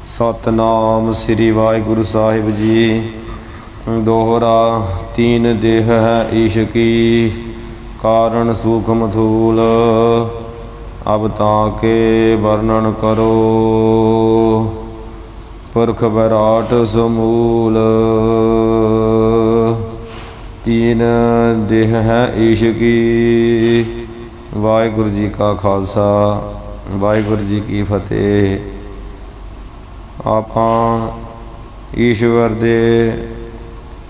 सतनाम श्री वाहिगुरु साहिब जी। दोहरा तीन देह है ईश की, कारण सूक्ष्म थूल, अब ताके वर्णन करो, पुरख विराट समूल। तीन देह है ईश की। वाहिगुरु जी का खालसा, वाहिगुरु जी की फतेह। ਆਪਾਂ ਈਸ਼ਵਰ ਦੇ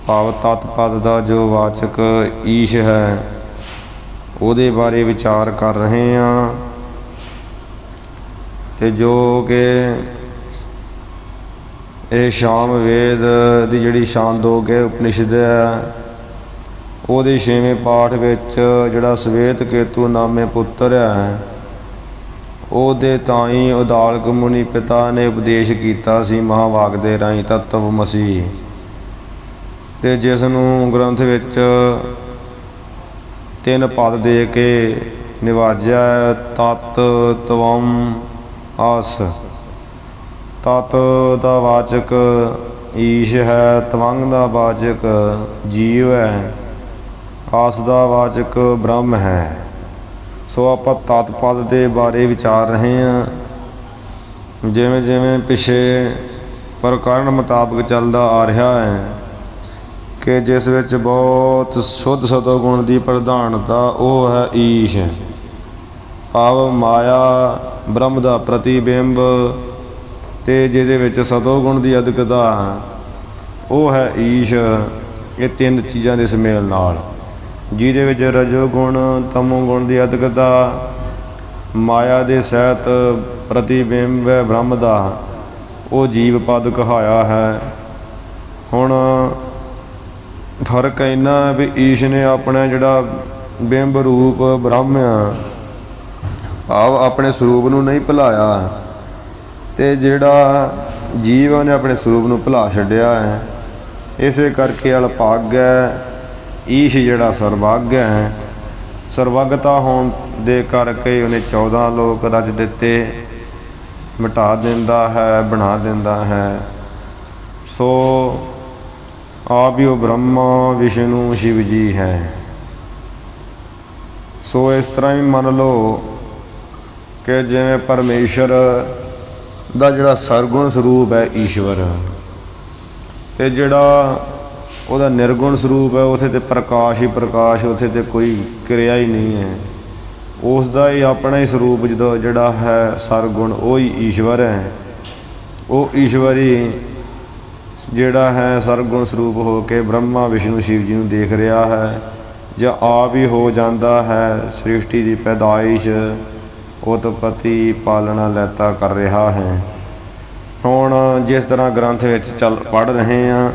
ਭਾਵ ਤਤ ਪਦ ਦਾ ਜੋ ਵਾਚਕ ਈਸ਼ ਹੈ ਉਹਦੇ ਬਾਰੇ ਵਿਚਾਰ ਕਰ ਰਹੇ ਹਾਂ, ਤੇ ਜੋ ਕਿ ਇਹ ਸ਼ਾਮ ਵੇਦ ਦੀ ਜਿਹੜੀ ਛਾਂਦੋਗ ਹੈ ਉਪਨਿਸ਼ਦ ਹੈ, ਉਹਦੇ 6ਵੇਂ ਪਾਠ ਵਿੱਚ ਜਿਹੜਾ ਸਵੇਤ ਕੇਤੂ ਨਾਮੇ ਪੁੱਤਰ ਹੈ ਉਹਦੇ ਤਾਈਂ ਉਦਾਲਕ ਮੁਨੀ ਪਿਤਾ ਨੇ ਉਪਦੇਸ਼ ਕੀਤਾ ਸੀ ਮਹਾਵਾਕ ਦੇ ਰਾਹੀਂ ਤਤਵਮਸੀ, ਤੇ ਜਿਸ ਨੂੰ ਗ੍ਰੰਥ ਵਿੱਚ 3 ਪਦ ਦੇ ਕੇ ਨਿਵਾਜਿਆ ਹੈ। ਤਤ ਤਵਮ ਆਸ। ਤਤ ਦਾ ਵਾਚਕ ਈਸ਼ ਹੈ, ਤਵੰਗ ਦਾ ਵਾਚਕ ਜੀਵ ਹੈ, ਆਸ ਦਾ ਵਾਚਕ ਬ੍ਰਹਮ ਹੈ। ਸੋ ਆਪਾਂ ਤਤ ਪਦ ਦੇ ਬਾਰੇ ਵਿਚਾਰ ਰਹੇ ਹਾਂ। ਜਿਵੇਂ ਜਿਵੇਂ ਪਿਛੇ ਪ੍ਰਕਰਨ ਮੁਤਾਬਕ ਚੱਲਦਾ ਆ ਰਿਹਾ ਹੈ ਕਿ ਜਿਸ ਵਿੱਚ ਬਹੁਤ ਸ਼ੁੱਧ ਸਤੋ ਗੁਣ ਦੀ ਪ੍ਰਧਾਨਤਾ ਉਹ ਹੈ ਈਸ਼, ਭਾਵ ਮਾਇਆ ਬ੍ਰਹਮ ਦਾ ਪ੍ਰਤੀਬਿੰਬ, ਤੇ ਜਿਹਦੇ ਵਿੱਚ ਸਤੋ ਗੁਣ ਦੀ ਅਧਿਕਤਾ ਉਹ ਹੈ ਈਸ਼। ਇਹ 3 ਚੀਜ਼ਾਂ ਦੇ ਸੁਮੇਲ ਨਾਲ, ਜਿਹਦੇ ਵਿੱਚ ਰਜੋ ਗੁਣ ਤਮੋ ਗੁਣ ਦੀ ਅਧਿਕਤਾ, ਮਾਇਆ ਦੇ ਸਹਿਤ ਪ੍ਰਤੀਬਿੰਬ ਹੈ ਬ੍ਰਹਮ ਦਾ, ਉਹ ਜੀਵ ਪਦ ਕਹਾਇਆ ਹੈ। ਹੁਣ ਫਰਕ ਇੰਨਾ ਵੀ ਈਸ਼ ਨੇ ਆਪਣਾ ਜਿਹੜਾ ਬਿੰਬ ਰੂਪ ਬ੍ਰਹਮ ਆ, ਭਾਵ ਆਪਣੇ ਸਰੂਪ ਨੂੰ ਨਹੀਂ ਭੁਲਾਇਆ, ਤੇ ਜਿਹੜਾ ਜੀਵ ਨੇ ਆਪਣੇ ਸਰੂਪ ਨੂੰ ਭੁਲਾ ਛੱਡਿਆ ਹੈ। ਇਸੇ ਕਰਕੇ ਅਲਪਾਗ ਹੈ ਈਸ਼, ਜਿਹੜਾ ਸਰਵੱਗ ਹੈ। ਸਰਵੱਗਤਾ ਹੋਣ ਦੇ ਕਰਕੇ ਉਹਨੇ 14 ਲੋਕ ਰਚ ਦਿੱਤੇ, ਮਿਟਾ ਦਿੰਦਾ ਹੈ, ਬਣਾ ਦਿੰਦਾ ਹੈ। ਸੋ ਆਪ ਹੀ ਉਹ ਬ੍ਰਹਮਾ ਵਿਸ਼ਨੂੰ ਸ਼ਿਵ ਜੀ ਹੈ। ਸੋ ਇਸ ਤਰ੍ਹਾਂ ਹੀ ਮੰਨ ਲਓ ਕਿ ਜਿਵੇਂ ਪਰਮੇਸ਼ਰ ਦਾ ਜਿਹੜਾ ਸਰਗੁਣ ਸਰੂਪ ਹੈ ਈਸ਼ਵਰ, ਤੇ ਜਿਹੜਾ ਉਹਦਾ ਨਿਰਗੁਣ ਸਰੂਪ ਹੈ ਉੱਥੇ ਤੇ ਪ੍ਰਕਾਸ਼ ਹੀ ਪ੍ਰਕਾਸ਼, ਉੱਥੇ ਤੇ ਕੋਈ ਕਿਰਿਆ ਹੀ ਨਹੀਂ ਹੈ। ਉਸ ਦਾ ਹੀ ਆਪਣਾ ਹੀ ਸਰੂਪ ਜਦੋਂ ਜਿਹੜਾ ਹੈ ਸਰਗੁਣ, ਉਹ ਹੀ ਈਸ਼ਵਰ ਹੈ। ਉਹ ਈਸ਼ਵਰ ਹੀ ਜਿਹੜਾ ਹੈ ਸਰਗੁਣ ਸਰੂਪ ਹੋ ਕੇ ਬ੍ਰਹਮਾ ਵਿਸ਼ਨੂੰ ਸ਼ਿਵ ਜੀ ਨੂੰ ਦੇਖ ਰਿਹਾ ਹੈ, ਜਾਂ ਆਪ ਹੀ ਹੋ ਜਾਂਦਾ ਹੈ ਸ੍ਰਿਸ਼ਟੀ ਦੀ ਪੈਦਾਇਸ਼, ਉਤਪਤੀ, ਪਾਲਣਾ, ਲੈਤਾ ਕਰ ਰਿਹਾ ਹੈ। ਹੁਣ ਜਿਸ ਤਰ੍ਹਾਂ ਗ੍ਰੰਥ ਵਿੱਚ ਪੜ੍ਹ ਰਹੇ ਹਾਂ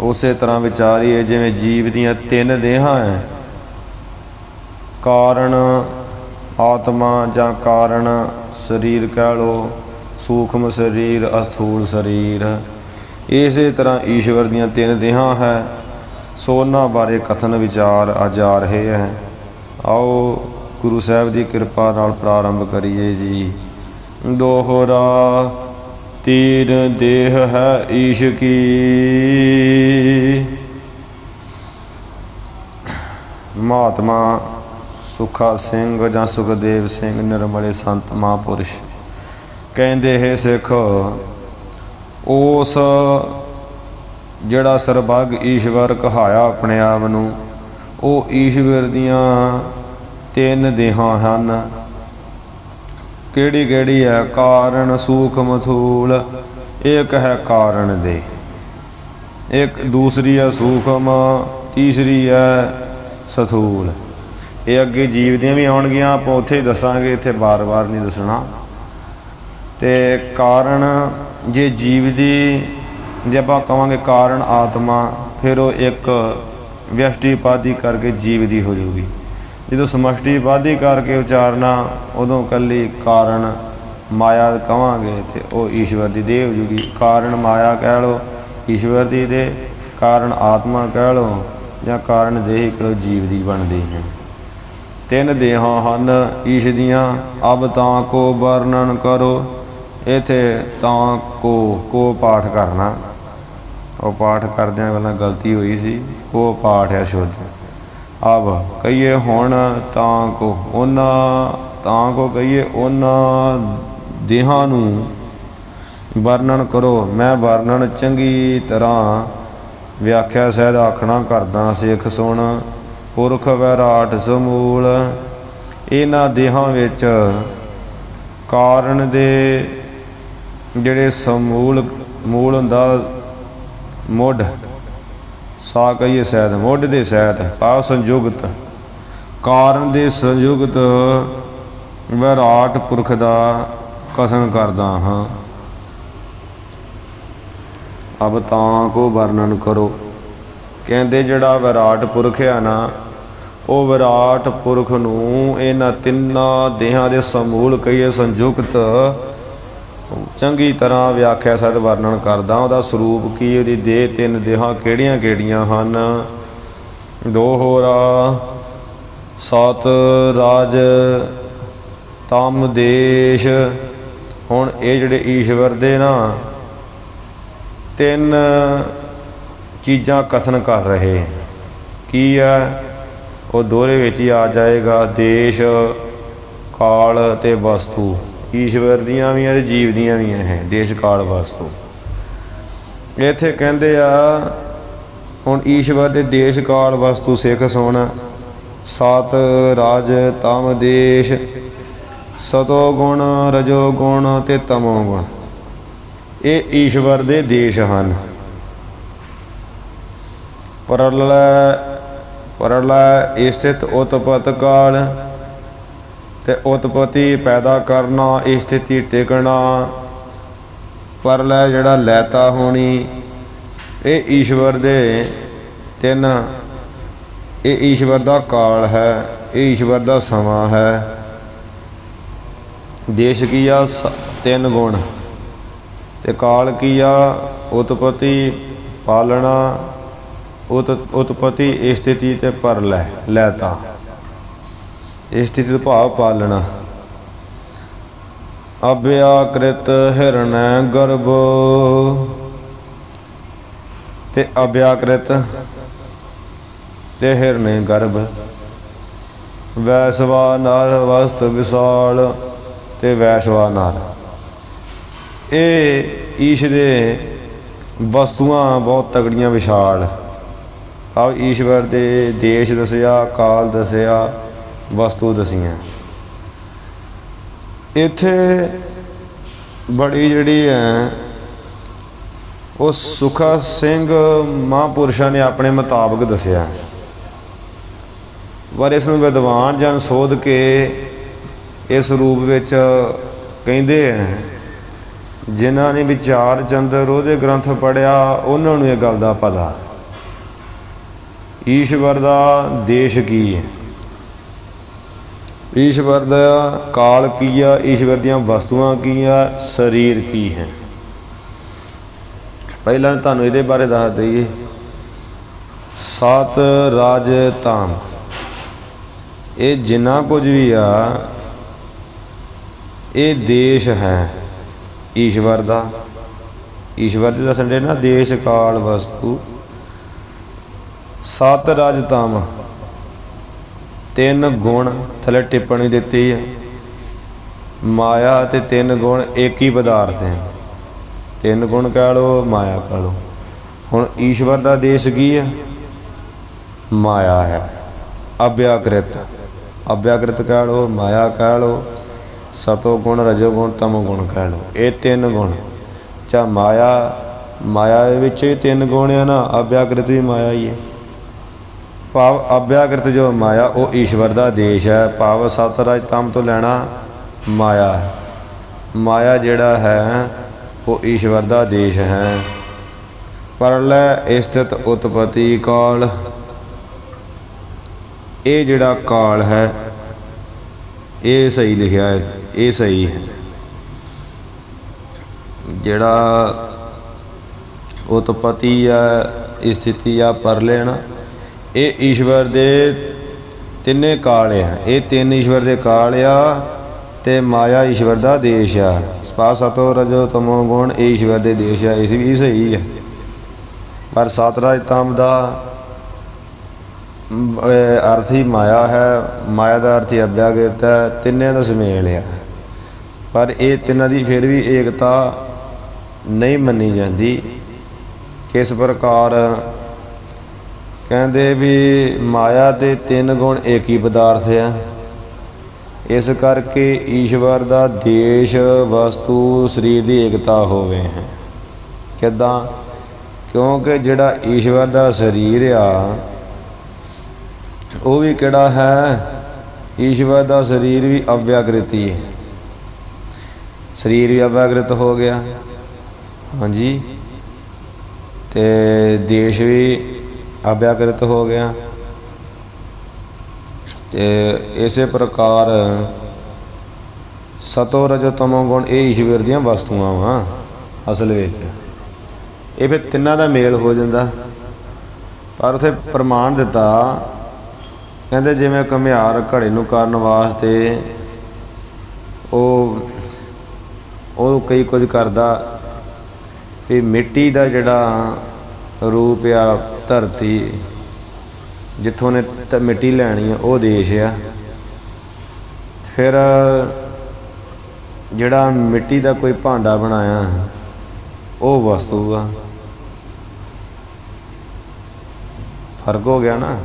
ਉਸੇ ਤਰ੍ਹਾਂ ਵਿਚਾਰੀਏ। ਜਿਵੇਂ ਜੀਵ ਦੀਆਂ 3 ਦੇਹਾਂ ਹੈ, ਕਾਰਨ ਆਤਮਾ ਜਾਂ ਕਾਰਨ ਸਰੀਰ ਕਹਿ ਲਓ, ਸੂਖਮ ਸਰੀਰ, ਅਸਥੂਲ ਸਰੀਰ। ਇਸੇ ਤਰ੍ਹਾਂ ਈਸ਼ਵਰ ਦੀਆਂ 3 ਦੇਹਾਂ ਹੈ। ਸੋ ਉਹਨਾਂ ਬਾਰੇ ਕਥਨ ਵਿਚਾਰ ਅੱਜ ਆ ਰਹੇ ਹੈ। ਆਓ ਗੁਰੂ ਸਾਹਿਬ ਦੀ ਕਿਰਪਾ ਨਾਲ ਪ੍ਰਾਰੰਭ ਕਰੀਏ ਜੀ। ਦੋਹਰਾ तीन देह है ईश की, महात्मा सुखा सिंह ਜਾਂ ਸੁਖਦੇਵ ਸਿੰਘ ਨਿਰਮਲੇ ਸੰਤ ਮਹਾਂਪੁਰਸ਼ ਕਹਿੰਦੇ ਹੈ ਸਿੱਖ, ਉਸ ਜਿਹੜਾ ਸਰਬੱਗ ਈਸ਼ਵਰ ਕਹਾਇਆ ਆਪਣੇ ਆਪ ਨੂੰ, ਉਹ ਈਸ਼ਵਰ ਦੀਆਂ 3 ਦੇਹਾਂ ਹਨ। ਕਿਹੜੀ ਕਿਹੜੀ ਹੈ? ਕਾਰਨ ਸੂਖਮ ਥੂਲ, ਇੱਕ ਹੈ ਕਾਰਨ ਦੇ, ਇੱਕ ਦੂਸਰੀ ਹੈ ਸੂਖਮ, ਤੀਸਰੀ ਹੈ ਸਥੂਲ। ਇਹ ਅੱਗੇ ਜੀਵ ਦੀਆਂ ਵੀ ਆਉਣਗੀਆਂ, ਆਪਾਂ ਉੱਥੇ ਹੀ ਦੱਸਾਂਗੇ, ਇੱਥੇ ਬਾਰ-ਬਾਰ ਨਹੀਂ ਦੱਸਣਾ। ਤੇ ਕਾਰਨ ਜੇ ਜੀਵ ਦੀ, ਜੇ ਆਪਾਂ ਕਹਾਂਗੇ ਕਾਰਨ ਆਤਮਾ, ਫਿਰ ਉਹ ਇੱਕ ਵਿਅਸ਼ਟੀਪਾਦੀ ਕਰਕੇ ਜੀਵ ਦੀ ਹੋ ਜਾਊਗੀ। ਜਦੋਂ ਸਮਸ਼ਟੀਵਾਦੀ ਕਰਕੇ ਉਚਾਰਨਾ ਉਦੋਂ ਇਕੱਲੀ ਕਾਰਨ ਮਾਇਆ ਕਹਾਂਗੇ ਤੇ ਉਹ ਈਸ਼ਵਰ ਦੀ ਦੇਹ ਹੋ ਜੂਗੀ। ਕਾਰਨ ਮਾਇਆ ਕਹਿ ਲਓ ਈਸ਼ਵਰ ਦੀ ਦੇਹ, ਕਾਰਨ ਆਤਮਾ ਕਹਿ ਲਓ ਜਾਂ ਕਾਰਨ ਦੇਹ ਕਹਿ ਲਓ ਜੀਵ ਦੀ ਬਣਦੀ ਹੈ। 3 ਦੇਹਾਂ ਹਨ ਈਸ਼ ਦੀਆਂ। ਅਬ ਤਾਂ ਕੋ ਵਰਣਨ ਕਰੋ, इत्थे तां को पाठ करना, वो पाठ करदियां पहलां गलती हुई सी, को पाठ है शुद्ध। अब कहिए हुण तां को कहिए उन्हां देहां नूं वर्णन करो। मैं वर्णन चंगी तरह व्याख्या सहित आखना करदा, सिख सुण पुरख वैराट समूल। इन्हां देहां विच कारण दे ਜਿਹੜੇ ਸਮੂਲ मूल हुंदा मुढ़, सा कहिए सैद मुढ़ दे सैद भाव संयुगत, कारण दे संयुगत विराट पुरख दा कथन करदा हाँ। अब तां को वर्णन करो, कहंदे जिहड़ा विराट पुरख है ना, वो विराट पुरख नूं इन्हां तिन्नां देहां दे समूल कहिए संयुगत चंगी तरह व्याख्या सहित वर्णन करदा। ਉਹਦਾ ਸਰੂਪ ਕੀ, ਉਹਦੀ ਦੇਹ ਤਿੰਨ ਦੇਹਾਂ ਕਿਹੜੀਆਂ ਕਿਹੜੀਆਂ ਹਨ। ਦੋ ਹੋਰਾ ਸਤ ਰਾਜ ਤਮ ਦੇਸ਼। ਹੁਣ ਇਹ ਜਿਹੜੇ ਈਸ਼ਵਰ ਦੇ ਨਾ ਤਿੰਨ ਚੀਜ਼ਾਂ ਕਥਨ ਕਰ ਰਹੇ ਕੀ ਹੈ, ਉਹ ਦੋਹਰੇ ਵਿੱਚ ਹੀ ਆ ਜਾਏਗਾ। ਦੇਸ਼ ਕਾਲ ਤੇ ਵਸਤੂ, ਈਸ਼ਵਰ ਦੀਆਂ ਵੀ ਤੇ ਜੀਵ ਦੀਆਂ ਵੀ ਹੈ ਦੇਸ਼ ਕਾਲ ਵਸਤੂ। ਇੱਥੇ ਕਹਿੰਦੇ ਆ ਹੁਣ ਈਸ਼ਵਰ ਦੇ ਦੇਸ਼ ਕਾਲ ਵਸਤੂ ਸਿੱਖ ਸੁਣ। ਸਤ ਰਾਜ ਤਮ ਦੇਸ਼, ਸਤੋ ਗੁਣ ਰਜੋ ਗੁਣ ਤੇ ਤਮੋ ਗੁਣ, ਇਹ ਈਸ਼ਵਰ ਦੇ ਦੇਸ਼ ਹਨ। ਪ੍ਰਲੈ ਸਥਿਤ ਉਤਪਤ ਕਾਲ, ਤੇ ਉਤਪਤੀ पैदा करना, स्थिति टिकना। परलय जिहड़ा लैता होनी, ये ईश्वर दे तिन, ये ईश्वर दा काल है, ये ईश्वर दा समा है। देश की आ तीन गुण, ते काल की आ उत्पत्ति पालना, उत्पत्ति स्थिति ते परलय लैता। स्थिति भाव पालना। अव्याकृत हिरण्य गर्भ, ते अव्याकृत ते हिरण्य गर्भ। वैश्वा नर वस्त विशाल, ते वैश्वा नर। ये ईश दे वस्तुआं बहुत तगड़ियां विशाल। अब ईश्वर दे देश दसिया, काल दसिया, वस्तु दसियां। इत्थे बड़ी जिहड़ी है वो सुखा सिंह महापुरुषां ने अपने मुताबिक दसिया, पर इस नूं विद्वान जन सोध के इस रूप विच कहिंदे हैं। जिन्हां ने विचार चंद्र ਉਹਦੇ ग्रंथ पढ़िया उन्हां नूं इह गल दा पता ईश्वर दा देश की है, ईश्वर दा काल की है, ईश्वर दियां वस्तुआं की है, शरीर की है। पहला तुहानूं इहदे बारे दस दईए। सत राज ताम, ये जिन्ना कुछ भी आ ये देश है ईश्वर दा। ईश्वर जी दसण दे ना देश काल वस्तु। सत राज ताम तीन गुण थले टिप्पणी दिती है। माया ते तीन गुण एक ही पदार्थ है, तीन गुण कह लो माया कह लो। हुण ईश्वर का देश की है, माया है। अव्याकृत, अव्याकृत कह लो माया कह लो, सतो गुण रजो गुण तमो गुण कह लो। ये तीन गुण चाहे माया, माया विच तीन गुण है ना, अव्याकृत भी माया ही है। भाव अव्याकृत जो माया वो ईश्वर का देश है। भाव सतराज तम तो लेना माया, माया जिहड़ा है वो ईश्वर का देश है। परलय स्थित उत्पत्ति काल, ये जिहड़ा काल है ये सही लिखा है, ये सही है। जिहड़ा उत्पत्ति है स्थिति आ परलय ना, ये ईश्वर दे तिन्ने काल है। ये तीन ईश्वर दे काल आ, ਤੇ ਮਾਇਆ ਈਸ਼ਵਰ ਦਾ ਦੇਸ਼ ਆ। ਸਪਾ ਸਤੋ ਰਜੋ ਤਮੋ ਗੁਣ ਇਹ ਈਸ਼ਵਰ ਦੇ ਦੇਸ਼ ਆ। ਇਸ ਵੀ ਸਹੀ ਹੈ, ਪਰ ਸਤ ਰਜ ਤਮ ਦਾ ਅਰਥ ਹੀ ਮਾਇਆ ਹੈ। ਮਾਇਆ ਦਾ ਅਰਥ ਹੀ ਅਭਿਆਗ੍ਰਿਤ ਹੈ। ਤਿੰਨਿਆਂ ਦਾ ਸੁਮੇਲ ਆ, ਪਰ ਇਹ ਤਿੰਨਾਂ ਦੀ ਫਿਰ ਵੀ ਏਕਤਾ ਨਹੀਂ ਮੰਨੀ ਜਾਂਦੀ। ਕਿਸ ਪ੍ਰਕਾਰ ਕਹਿੰਦੇ ਵੀ ਮਾਇਆ ਦੇ ਤਿੰਨ ਗੁਣ ਇੱਕ ਹੀ ਪਦਾਰਥ ਆ। ਇਸ ਕਰਕੇ ਈਸ਼ਵਰ ਦਾ ਦੇਸ਼ ਵਸਤੂ ਸਰੀਰ ਦੀ ਏਕਤਾ ਹੋਵੇ ਹੈ। ਕਿੱਦਾਂ? ਕਿਉਂਕਿ ਜਿਹੜਾ ਈਸ਼ਵਰ ਦਾ ਸਰੀਰ ਆ ਉਹ ਵੀ ਕਿਹੜਾ ਹੈ? ਈਸ਼ਵਰ ਦਾ ਸਰੀਰ ਵੀ ਅਵਿਆਕ੍ਰਿਤੀ ਹੈ। ਸਰੀਰ ਵੀ ਅਵਿਆਕ੍ਰਿਤ ਹੋ ਗਿਆ, ਹਾਂਜੀ, ਤੇ ਦੇਸ਼ ਵੀ ਅਵਿਆਕ੍ਰਿਤ ਹੋ ਗਿਆ। ਤੇ ਇਸੇ ਪ੍ਰਕਾਰ ਸਤੋ ਰਜੋ ਤਮੋ ਗੁਣ ਇਹ ਈਸ਼ਵਰ ਦੀਆਂ ਵਸਤੂਆਂ ਵਾ। ਅਸਲ ਵਿੱਚ ਇਹ ਫਿਰ ਤਿੰਨਾਂ ਦਾ ਮੇਲ ਹੋ ਜਾਂਦਾ। ਪਰ ਉੱਥੇ ਪ੍ਰਮਾਣ ਦਿੱਤਾ, ਕਹਿੰਦੇ ਜਿਵੇਂ ਘੁਮਿਆਰ ਘੜੇ ਨੂੰ ਕਰਨ ਵਾਸਤੇ ਉਹ ਕਈ ਕੁਝ ਕਰਦਾ ਵੀ ਮਿੱਟੀ ਦਾ ਜਿਹੜਾ ਰੂਪ ਆ, ਧਰਤੀ ਜਿੱਥੋਂ ਨੇ ਮਿੱਟੀ ਲੈਣੀ ਆ ਉਹ ਦੇਸ਼ ਆ। ਫਿਰ ਜਿਹੜਾ ਮਿੱਟੀ ਦਾ ਕੋਈ ਭਾਂਡਾ ਬਣਾਇਆ ਉਹ ਵਸਤੂ ਆ। ਫਰਕ ਹੋ ਗਿਆ ਨਾ,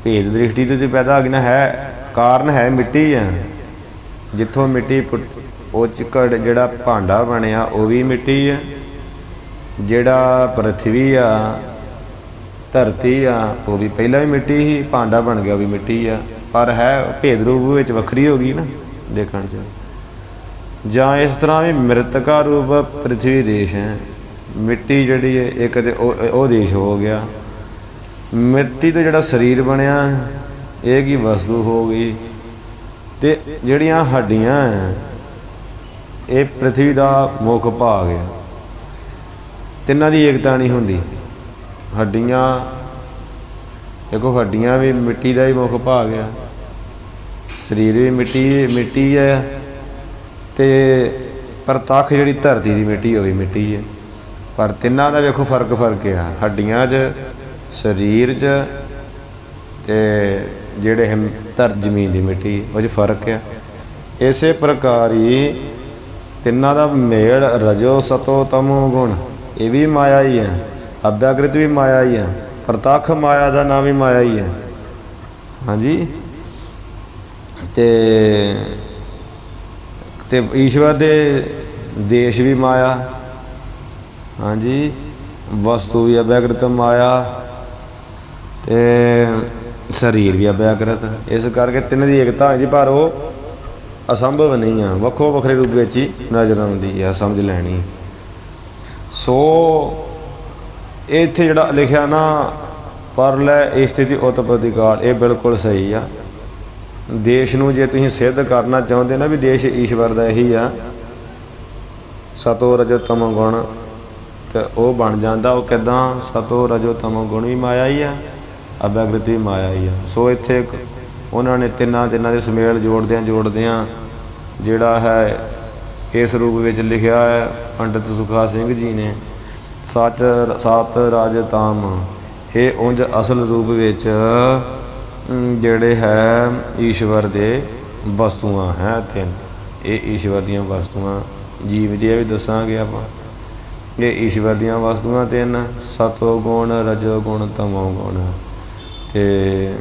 ਭੇਦ ਦ੍ਰਿਸ਼ਟੀ ਤੋਂ ਪੈਦਾ ਆ ਗਈ ਨਾ। ਹੈ ਕਾਰਨ ਹੈ ਮਿੱਟੀ ਆ, ਜਿੱਥੋਂ ਮਿੱਟੀ ਉਹ ਚਿੱਕੜ ਜਿਹੜਾ ਭਾਂਡਾ ਬਣਿਆ ਉਹ ਵੀ ਮਿੱਟੀ ਆ। ਜਿਹੜਾ ਪ੍ਰਥਵੀ ਆ, ਧਰਤੀ ਆ, ਉਹ ਵੀ ਪਹਿਲਾਂ ਵੀ ਮਿੱਟੀ ਸੀ, ਭਾਂਡਾ ਬਣ ਗਿਆ ਉਹ ਵੀ ਮਿੱਟੀ ਆ। ਪਰ ਹੈ ਭੇਦ ਰੂਪ ਵਿੱਚ ਵੱਖਰੀ ਹੋ ਗਈ ਨਾ ਦੇਖਣ 'ਚ। ਜਾਂ ਇਸ ਤਰ੍ਹਾਂ ਵੀ ਮ੍ਰਿਤਕਾ ਰੂਪ ਪ੍ਰਿਥਵੀ ਦੇਸ਼ ਹੈ। ਮਿੱਟੀ ਜਿਹੜੀ ਹੈ ਇੱਕ ਤੇ ਉਹ ਦੇਸ਼ ਹੋ ਗਿਆ। ਮਿੱਟੀ ਤੋਂ ਜਿਹੜਾ ਸਰੀਰ ਬਣਿਆ ਇਹ ਕੀ ਵਸਤੂ ਹੋ ਗਈ। ਤੇ ਜਿਹੜੀਆਂ ਹੱਡੀਆਂ ਇਹ ਪ੍ਰਿਥਵੀ ਦਾ ਮੁੱਖ ਭਾਗ ਹੈ। ਤਿੰਨਾਂ ਦੀ ਏਕਤਾ ਨਹੀਂ ਹੁੰਦੀ। ਹੱਡੀਆਂ ਦੇਖੋ, ਹੱਡੀਆਂ ਵੀ ਮਿੱਟੀ ਦਾ ਹੀ ਮੁੱਖ ਭਾਗ ਆ, ਸਰੀਰ ਵੀ ਮਿੱਟੀ ਹੈ, ਤੇ ਪ੍ਰਤੱਖ ਜਿਹੜੀ ਧਰਤੀ ਦੀ ਮਿੱਟੀ ਉਹ ਵੀ ਮਿੱਟੀ ਹੈ। ਪਰ ਤਿੰਨਾਂ ਦਾ ਵੇਖੋ ਫਰਕ ਆ ਹੱਡੀਆਂ 'ਚ, ਸਰੀਰ 'ਚ, ਤੇ ਜਿਹੜੇ ਜ਼ਮੀਨ ਦੀ ਮਿੱਟੀ ਉਹ 'ਚ ਫਰਕ ਆ। ਇਸੇ ਪ੍ਰਕਾਰ ਹੀ ਤਿੰਨਾਂ ਦਾ ਮੇਲ ਰਜੋ ਸਤੋ ਤਮੋ ਗੁਣ ਇਹ ਵੀ ਮਾਇਆ ਹੀ ਹੈ। ਅਭਿਆਕ੍ਰਿਤ ਵੀ ਮਾਇਆ ਹੀ ਹੈ, ਪ੍ਰਤੱਖ ਮਾਇਆ ਦਾ ਨਾਮ ਵੀ ਮਾਇਆ ਹੀ ਹੈ, ਹਾਂਜੀ। ਤੇ ਈਸ਼ਵਰ ਦੇ ਦੇਸ਼ ਵੀ ਮਾਇਆ, ਹਾਂਜੀ। ਵਸਤੂ ਵੀ ਅਭਿਆਕ੍ਰਿਤ ਮਾਇਆ, ਤੇ ਸਰੀਰ ਵੀ ਅਭਿਆਕ੍ਰਿਤ। ਇਸ ਕਰਕੇ ਤਿੰਨ ਦੀ ਏਕਤਾ ਹੈ ਜੀ, ਪਰ ਉਹ ਅਸੰਭਵ ਨਹੀਂ ਆ, ਵੱਖੋ ਵੱਖਰੇ ਰੂਪ ਵਿੱਚ ਹੀ ਨਜ਼ਰ ਆਉਂਦੀ ਹੈ, ਸਮਝ ਲੈਣੀ। ਸੋ ਇੱਥੇ ਜਿਹੜਾ ਲਿਖਿਆ ਨਾ ਪਰਲੈ ਸਥਿਤੀ ਉਤਪਤੀ ਕਾਲ, ਇਹ ਬਿਲਕੁਲ ਸਹੀ ਆ। ਦੇਸ਼ ਨੂੰ ਜੇ ਤੁਸੀਂ ਸਿੱਧ ਕਰਨਾ ਚਾਹੁੰਦੇ ਨਾ ਵੀ ਦੇਸ਼ ਈਸ਼ਵਰ ਦਾ ਇਹੀ ਆ, ਸਤੋ ਰਜੋ ਤਮੋ ਗੁਣ, ਤੇ ਉਹ ਬਣ ਜਾਂਦਾ। ਉਹ ਕਿੱਦਾਂ? ਸਤੋ ਰਜੋ ਤਮੋ ਗੁਣ ਵੀ ਮਾਇਆ ਹੀ ਆ, ਅਭਿਆਕ੍ਰਿਤ ਵੀ ਮਾਇਆ ਹੀ ਆ। ਸੋ ਇੱਥੇ ਉਹਨਾਂ ਨੇ ਤਿੰਨਾਂ ਦੇ ਸੁਮੇਲ ਜੋੜਦਿਆਂ ਜਿਹੜਾ ਹੈ ਇਸ ਰੂਪ ਵਿੱਚ ਲਿਖਿਆ ਹੈ ਪੰਡਿਤ ਸੁਖਾ ਸਿੰਘ ਜੀ ਨੇ, ਸਤ ਰਜ ਤਮ। ਇਹ ਉਂਝ ਅਸਲ ਰੂਪ ਵਿੱਚ ਜਿਹੜੇ ਹੈ ਈਸ਼ਵਰ ਦੇ ਵਸਤੂਆਂ ਹੈ ਤਿੰਨ। ਇਹ ਈਸ਼ਵਰ ਦੀਆਂ ਵਸਤੂਆਂ, ਜੀਵ ਦੀਆਂ ਵੀ ਦੱਸਾਂਗੇ ਆਪਾਂ। ਇਹ ਈਸ਼ਵਰ ਦੀਆਂ ਵਸਤੂਆਂ ਤਿੰਨ, ਸਤੋ ਗੁਣ, ਰਜੋ ਗੁਣ, ਤਮੋ ਗੁਣ। ਤੇ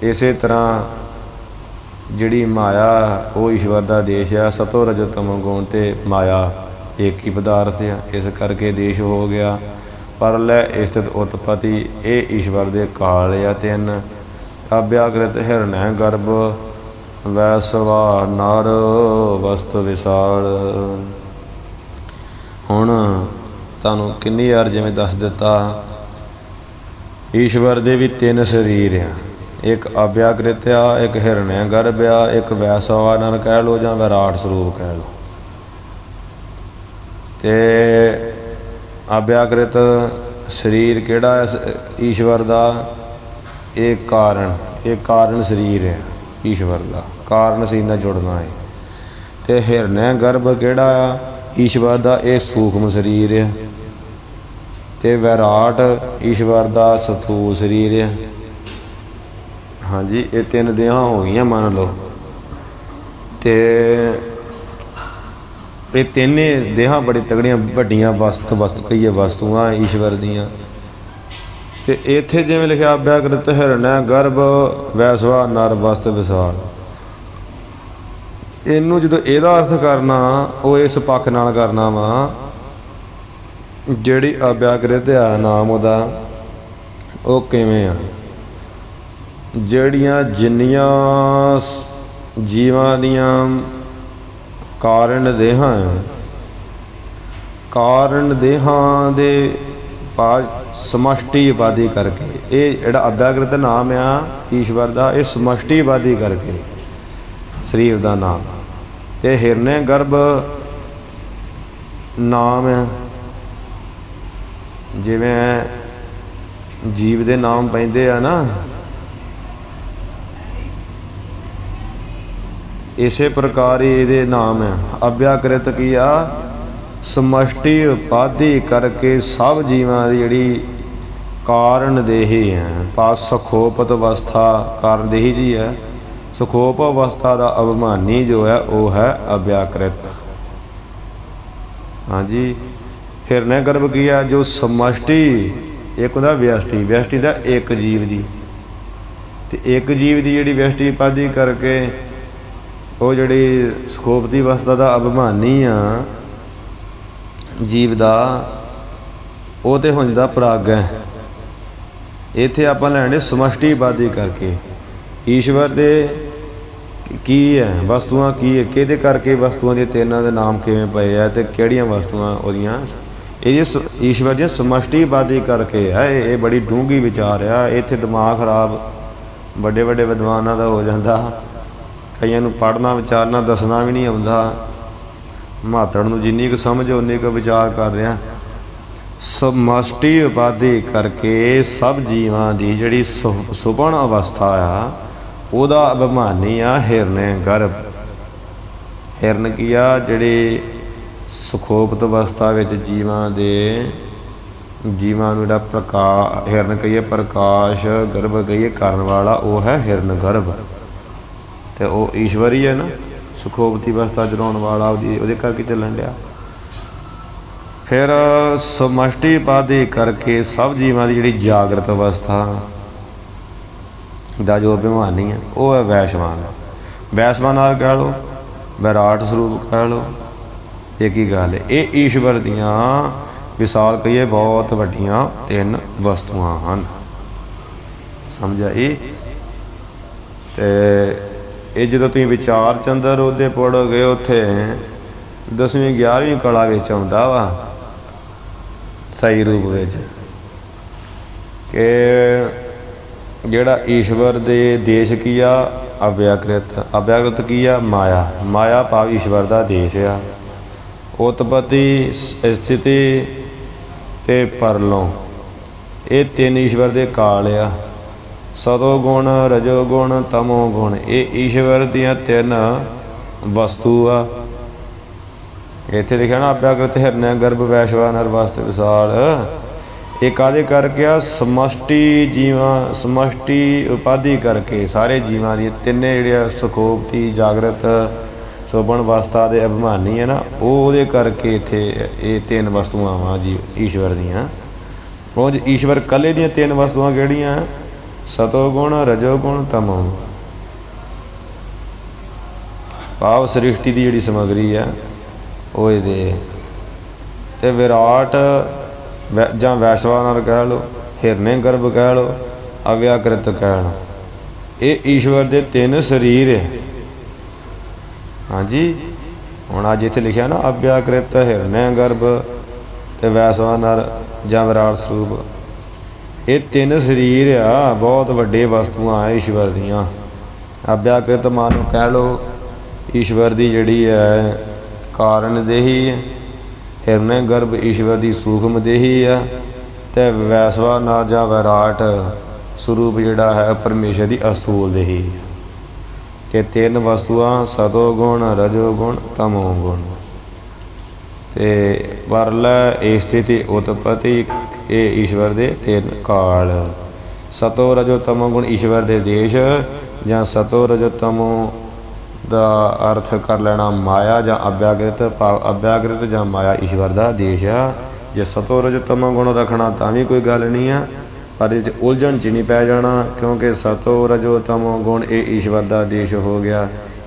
ਇਸੇ ਤਰ੍ਹਾਂ ਜਿਹੜੀ ਮਾਇਆ ਉਹ ਈਸ਼ਵਰ ਦਾ ਦੇਸ਼ ਆ। ਸਤੋ ਰਜੋ ਤਮੋ ਗੁਣ ਤੇ ਮਾਇਆ ਇੱਕ ਹੀ ਪਦਾਰਥ ਆ। ਇਸ ਕਰਕੇ ਦੇਸ਼ ਹੋ ਗਿਆ। ਪਰਲੈ ਸਥਿਤ ਉਤਪਤੀ ਇਹ ਈਸ਼ਵਰ ਦੇ ਕਾਲ ਆ ਤਿੰਨ। ਅਭਿਆਕ੍ਰਿਤ ਹਿਰਣੈ ਗਰਭ, ਵੈਸਵਾ ਨਰ, ਵਸਤ ਵਿਸਾਲ। ਹੁਣ ਤੁਹਾਨੂੰ ਕਿੰਨੀ ਵਾਰ ਜਿਵੇਂ ਦੱਸ ਦਿੱਤਾ, ਈਸ਼ਵਰ ਦੇ ਵੀ ਤਿੰਨ ਸਰੀਰ ਆ। ਇੱਕ ਅਭਿਆਕ੍ਰਿਤ ਆ, ਇੱਕ ਹਿਰਣਿਆ ਗਰਭ ਆ, ਇੱਕ ਵੈਸਵਾ ਨਰ ਕਹਿ ਲਓ ਜਾਂ ਵਿਰਾਟ ਸਰੂਪ ਕਹਿ ਲਓ। ਤੇ ਅਭਿਆਕ੍ਰਿਤ ਸਰੀਰ ਕਿਹੜਾ ਹੈ ਈਸ਼ਵਰ ਦਾ? ਇਹ ਕਾਰਨ ਸਰੀਰ ਹੈ ਈਸ਼ਵਰ ਦਾ, कारण ਸੀ ਨਾਲ ਜੁੜਨਾ ਹੈ। ਤੇ ਹਿਰਨੈ ਗਰਭ ਕਿਹੜਾ ਆ? ਈਸ਼ਵਰ ਦਾ ਇਹ ਸੂਖਮ ਸਰੀਰ ਆ, ਤੇ ਵਿਰਾਟ ਈਸ਼ਵਰ ਦਾ ਸਥੂਲ ਸਰੀਰ ਆ। ਹਾਂਜੀ, ਇਹ ਤਿੰਨ ਦੇਹਾਂ ਹੋ ਗਈਆਂ ਮੰਨ ਲਓ। ਤੇ ਇਹ ਤਿੰਨੇ ਦੇਹਾਂ ਬੜੀ ਤਗੜੀਆਂ ਵੱਡੀਆਂ ਵਸਤੂਆਂ ਈਸ਼ਵਰ ਦੀਆਂ। ਤੇ ਇੱਥੇ ਜਿਵੇਂ ਲਿਖਿਆ ਅਭਿਆਕ੍ਰਿਤ ਹਿਰਨੈ ਗਰਭ ਵੈਸਵਾ ਨਰ ਵਸਤ ਵਿਸਾਲ, ਇਹਨੂੰ ਜਦੋਂ ਇਹਦਾ ਅਰਥ ਕਰਨਾ ਉਹ ਇਸ ਪੱਖ ਨਾਲ ਕਰਨਾ ਵਾ, ਜਿਹੜੀ ਅਭਿਆਕ੍ਰਿਤ ਆ ਨਾਮ ਉਹਦਾ ਉਹ ਕਿਵੇਂ ਆ? ਜਿਹੜੀਆਂ ਜਿੰਨੀਆਂ ਜੀਵਾਂ ਦੀਆਂ ਕਾਰਨ ਦੇਹਾਂ, ਕਾਰਨ ਦੇਹਾਂ ਦੇ ਸਮਸ਼ਟੀ ਉਪਾਧੀ ਕਰਕੇ, ਇਹ ਜਿਹੜਾ ਅਭਿਆਕ੍ਰਿਤ ਨਾਮ ਆ ਈਸ਼ਵਰ ਦਾ, ਇਹ ਸਮਸ਼ਟੀ ਉਪਾਧੀ ਕਰਕੇ ਸਰੀਰ ਦਾ ਨਾਮ। ਤੇ ਹਿਰਨੈ ਗਰਭ ਨਾਮ ਆ, ਜਿਵੇਂ ਜੀਵ ਦੇ ਨਾਮ ਪੈਂਦੇ ਆ ਨਾ, ਇਸੇ ਪ੍ਰਕਾਰ ਹੀ ਇਹਦੇ ਨਾਮ ਹੈ। ਅਭਿਆਕ੍ਰਿਤ ਕੀ ਆ? ਸਮਸ਼ਟੀ ਉਪਾਧੀ ਕਰਕੇ ਸਭ ਜੀਵਾਂ ਦੀ ਜਿਹੜੀ ਕਾਰਨ ਦੇਹੀ ਹੈ, ਪਾਸ ਸਖੋਪਤ ਅਵਸਥਾ ਕਾਰਨ ਦੇਹੀ ਜੀ ਹੈ। ਸੁਖੋਪ ਅਵਸਥਾ ਦਾ ਅਭਿਮਾਨੀ ਜੋ ਹੈ ਉਹ ਹੈ ਅਭਿਆਕ੍ਰਿਤ। ਹਾਂਜੀ, ਹਿਰਨੈ ਗਰਭ ਕੀ ਆ? ਜੋ ਸਮਸ਼ਟੀ, ਇੱਕ ਹੁੰਦਾ ਵਿਅਸ਼ਟੀ, ਵਿਅਸ਼ਟੀ ਦਾ ਇੱਕ ਜੀਵ ਦੀ, ਤੇ ਇੱਕ ਜੀਵ ਦੀ ਜਿਹੜੀ ਵਿਅਸ਼ਟੀ ਉਪਾਧੀ ਕਰਕੇ ਉਹ ਜਿਹੜੀ ਸੁਖੋਪਤੀ ਅਵਸਥਾ ਦਾ ਅਭਿਮਾਨੀ ਆ ਜੀਵ ਦਾ, ਉਹ ਤੇ ਹੁੰਦਾ ਪ੍ਰਾਗ ਹੈ। ਇੱਥੇ ਆਪਾਂ ਲੈਣੇ ਸਮਸ਼ਟੀ ਉਪਾਧੀ ਕਰਕੇ। ਈਸ਼ਵਰ ਦੇ ਕੀ ਹੈ? ਵਸਤੂਆਂ ਕੀ ਹੈ? ਕਿਹਦੇ ਕਰਕੇ ਵਸਤੂਆਂ ਦੇ ਤਿੰਨਾਂ ਦੇ ਨਾਮ ਕਿਵੇਂ ਪਏ ਆ ਤੇ ਕਿਹੜੀਆਂ ਵਸਤੂਆਂ ਉਹਦੀਆਂ? ਇਹ ਈਸ਼ਵਰ ਦੀਆਂ ਸਮਸ਼ਟੀ ਉਪਾਧੀ ਕਰਕੇ ਹੈ। ਇਹ ਬੜੀ ਡੂੰਘੀ ਵਿਚਾਰ ਆ। ਇੱਥੇ ਦਿਮਾਗ ਖਰਾਬ ਵੱਡੇ ਵੱਡੇ ਵਿਦਵਾਨਾਂ ਦਾ ਹੋ ਜਾਂਦਾ, ਕਈਆਂ ਨੂੰ ਪੜ੍ਹਨਾ ਵਿਚਾਰਨਾ ਦੱਸਣਾ ਵੀ ਨਹੀਂ ਆਉਂਦਾ। ਮਹਾਤੜ ਨੂੰ ਜਿੰਨੀ ਕੁ ਸਮਝ ਉਨੀ ਕੁ ਵਿਚਾਰ ਕਰ ਰਿਹਾ। ਸਮਸ਼ਟੀ ਉਪਾਧੀ ਕਰਕੇ ਸਭ ਜੀਵਾਂ ਦੀ ਜਿਹੜੀ ਸੁਪਨ ਅਵਸਥਾ ਆ ਉਹਦਾ ਅਭਿਮਾਨੀ ਆ ਹਿਰਨੈ ਗਰਭ। ਹਿਰਨ ਕੀ ਆ? ਜਿਹੜੀ ਸੁਖੋਪਤ ਅਵਸਥਾ ਵਿੱਚ ਜੀਵਾਂ ਨੂੰ ਜਿਹੜਾ ਹਿਰਨ ਕਹੀਏ ਪ੍ਰਕਾਸ਼, ਗਰਭ ਕਹੀਏ ਕਰਨ ਵਾਲਾ, ਉਹ ਹੈ ਹਿਰਨ ਗਰਭ। ਤੇ ਉਹ ਈਸ਼ਵਰ ਹੀ ਹੈ ਨਾ, ਸੁਖੋਪਤੀ ਅਵਸਥਾ ਜਰਾਉਣ ਵਾਲਾ, ਉਹਦੇ ਕਰਕੇ ਚੱਲਣ ਡਿਆ। ਫਿਰ ਸਮਸ਼ਟੀ ਉਪਾਧੀ ਕਰਕੇ ਸਭ ਜੀਵਾਂ ਦੀ ਜਿਹੜੀ ਜਾਗਰਤ ਅਵਸਥਾ ਦਾ ਜੋ ਅਭਿਮਾਨੀ ਹੈ ਉਹ ਹੈ ਵੈਸ਼ਵਾਨ। ਵੈਸ਼ਵਾਨ ਨਾਲ ਕਹਿ ਲਓ, ਵਿਰਾਟ ਸਰੂਪ ਕਹਿ ਲਓ, ਇਹ ਕੀ ਗੱਲ ਹੈ? ਇਹ ਈਸ਼ਵਰ ਦੀਆਂ ਵਿਸਾਲ ਕਹੀਏ ਬਹੁਤ ਵੱਡੀਆਂ ਤਿੰਨ ਵਸਤੂਆਂ ਹਨ। ਸਮਝ ਆਈ? ਤੇ ਇਹ ਜਦੋਂ ਤੁਸੀਂ ਵਿਚਾਰ ਚੰਦਰ ਉਹਦੇ ਪੜ੍ਹੋਗੇ, ਉੱਥੇ 10ਵੀਂ 11ਵੀਂ ਕਲਾ ਵਿੱਚ ਆਉਂਦਾ ਵਾ ਸਹੀ ਰੂਪ ਵਿੱਚ, ਕਿ ਜਿਹੜਾ ਈਸ਼ਵਰ ਦੇ ਦੇਸ਼ ਕੀ ਆ? ਅਭਿਆਕ੍ਰਿਤ। ਅਭਿਆਕ੍ਰਿਤ ਕੀ ਆ? ਮਾਇਆ। ਮਾਇਆ ਭਾਵ ਈਸ਼ਵਰ ਦਾ ਦੇਸ਼ ਆ। ਉਤਪਤੀ, ਸਥਿਤੀ ਤੇ ਪਰਲੋਂ, ਇਹ ਤਿੰਨ ਈਸ਼ਵਰ ਦੇ ਕਾਲ ਆ। ਸਤੋ ਗੁਣ, ਰਜੋ ਗੁਣ, ਤਮੋ ਗੁਣ, ਇਹ ਈਸ਼ਵਰ ਦੀਆਂ ਤਿੰਨ ਵਸਤੂ ਆ। ਇੱਥੇ ਲਿਖਿਆ ਨਾ ਅਭਿਆਕ੍ਰਿਤ ਹਿਰਨੈ ਗਰਭ ਵੈਸ਼ਵਾ ਨਰ ਵਸਤ ਵਿਸਾਲ, ਇਹ ਕਾਹਦੇ ਕਰਕੇ ਆ? ਸਮਸ਼ਟੀ ਜੀਵਾਂ, ਸਮਸ਼ਟੀ ਉਪਾਧੀ ਕਰਕੇ ਸਾਰੇ ਜੀਵਾਂ ਦੀ ਤਿੰਨੇ ਜਿਹੜੀਆਂ ਸੁਖੋਪਤੀ, ਜਾਗਰਤ, ਸੁਪਨ ਅਵਸਥਾ ਦੇ ਅਭਿਮਾਨੀ ਹੈ ਨਾ, ਉਹਦੇ ਕਰਕੇ ਇੱਥੇ ਇਹ ਤਿੰਨ ਵਸਤੂਆਂ ਵਾ ਜੀ ਈਸ਼ਵਰ ਦੀਆਂ। ਉਹ ਈਸ਼ਵਰ ਇਕੱਲੇ ਦੀਆਂ ਤਿੰਨ ਵਸਤੂਆਂ ਕਿਹੜੀਆਂ? ਸਤੋ ਗੁਣ, ਰਜੋ ਗੁਣ, ਤਮੋ। ਭਾਵ ਸ੍ਰਿਸ਼ਟੀ ਦੀ ਜਿਹੜੀ ਸਮੱਗਰੀ ਆ ਉਹ ਇਹਦੇ। ਤੇ ਵਿਰਾਟ ਜਾਂ ਵੈਸ਼ਵਾ ਨਾਲ ਕਹਿ ਲਓ, ਹਿਰਨੈ ਗਰਭ ਕਹਿ ਲਓ, ਅਵਿਆਕ੍ਰਿਤ ਕਹਿ ਲਓ, ਇਹ ਈਸ਼ਵਰ ਦੇ ਤਿੰਨ ਸਰੀਰ ਹੈ। ਹਾਂਜੀ, ਹੁਣ ਅੱਜ ਇੱਥੇ ਲਿਖਿਆ ਨਾ ਅਭਿਆਕ੍ਰਿਤ ਹਿਰਨੈ ਗਰਭ ਤੇ ਵੈਸ਼ਵਾ ਨਰ ਜਾਂ ਵਿਰਾਟ ਸਰੂਪ, ਇਹ ਤਿੰਨ ਸਰੀਰ ਆ, ਬਹੁਤ ਵੱਡੇ ਵਸਤੂਆਂ ਆ ਈਸ਼ਵਰ ਦੀਆਂ। ਅਭਿਆਕ੍ਰਿਤ ਮਾਨੋ ਕਹਿ ਲਓ ਈਸ਼ਵਰ ਦੀ ਜਿਹੜੀ ਹੈ ਕਾਰਨ ਦੇਹੀ, ਹਿਰਨੈ ਗਰਭ ਈਸ਼ਵਰ ਦੀ ਸੂਖਮ ਦੇਹੀ ਆ, ਤੇ ਵੈਸ਼ਵਾ ਨਰ ਜਾਂ ਵਿਰਾਟ ਸਰੂਪ ਜਿਹੜਾ ਹੈ ਪਰਮੇਸ਼ਰ ਦੀ ਅਸੂਲ ਦੇਹੀ। कि तीन वस्तुआं सतो गुण रजो गुण तमो गुण ते परलै स्थिति उत्पत्ति ये ईश्वर दे तीन काल। सतो रजो तमो गुण ईश्वर दे देश जां सतो रजो तमो दा अर्थ कर लेना माया जां अव्याकृत, भाव अव्याकृत जां माया ईश्वर दा देश आ। जे सतो रजो तमो गुण रखना तां भी कोई गल नहीं आ, पर इस उलझन च नहीं पै जाना, क्योंकि सतो रजो तमो गुण ये ईश्वर का देश हो गया,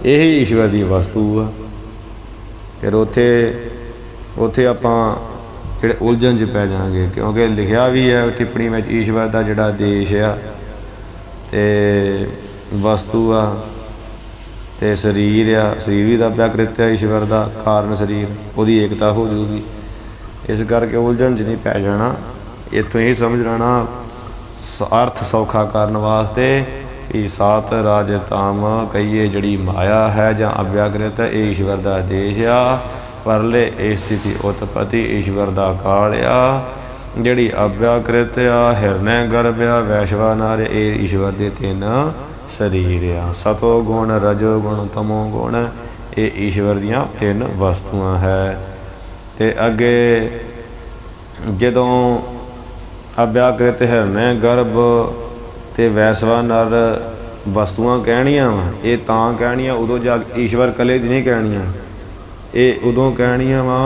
यही ईश्वर की वस्तु आ। फिर उथे उथे आपां फिर उलझन च पै जाएंगे, क्योंकि लिखिया भी है टिप्पणी में ईश्वर का जिहड़ा देश आ ते वस्तु आ ते शरीर आ, शरीर भी अव्याकृत है ईश्वर का, कारण शरीर उसकी एकता हो जाऊगी। इस करके उलझन च नहीं पै जाना, इत्थों ही समझ लेना अर्थ सौखा करने वास्ते कि सात राज ताम कहिए जड़ी माया है जां अव्याकृत है ये ईश्वर का देश आ। परले स्थिति उत्पत्ति ईश्वर का काल आ। जड़ी अव्याकृत आ हिरण्य गर्भ आ वैश्वानर ये ईश्वर के तीन शरीर आ। सतो गुण रजो गुण तमो गुण ये ईश्वर दियां तीन वस्तुआं है। ते अगे जदों अव्याकृत हिरण्य गर्भ ते वैश्वानर वस्तुआं कहणियां वा, ये तां कहणियां उदों जा ईश्वर कले दी नहीं कहणियां, ये उदों कहणियां वा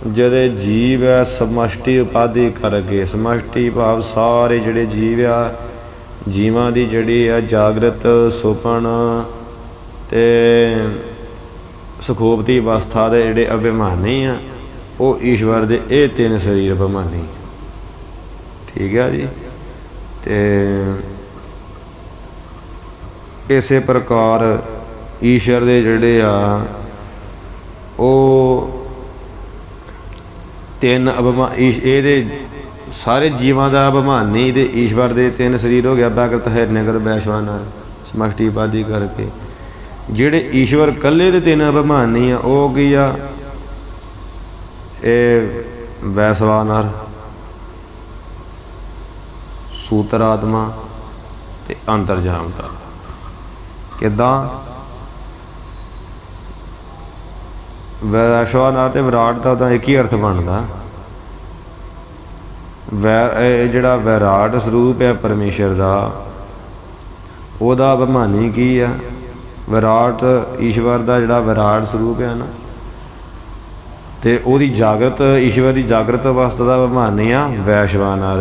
जदे जीव है समष्टि उपाधि करके, समष्टि भाव सारे जिहड़े जीव आ जीवां दी जिहड़ी है जागृत सुपन ते सुखोपती अवस्था दे जिहड़े अभिमानी आ वो ईश्वर दे ये तीन शरीर अभिमानी। ठीक है जी। ते इसे प्रकार ईश्वर दे जिहड़े आ ओ तीन अभिमान ये सारे जीवां दा अभिमानी ते ईश्वर दे तीन शरीर हो गया अव्याकृत हिरण्यगर्भ वैश्वानर समष्टि उपाधि करके। जिहड़े ईश्वर कल्ले दे तीन अभिमानी आ ओ की आ वैश्वानर सूत्रात्मा ते अंतरजामता। किदां वैश्वानर ते विराट का तो एक ही अर्थ बनता, जिहड़ा विराट स्वरूप है परमेश्वर का ओहदा अभिमानी की है, विराट ईश्वर का जिहड़ा विराट स्वरूप है ना ते ओहदी जागृत ईश्वर की जागृत अवस्था का अभिमानी आ वैश्वानर।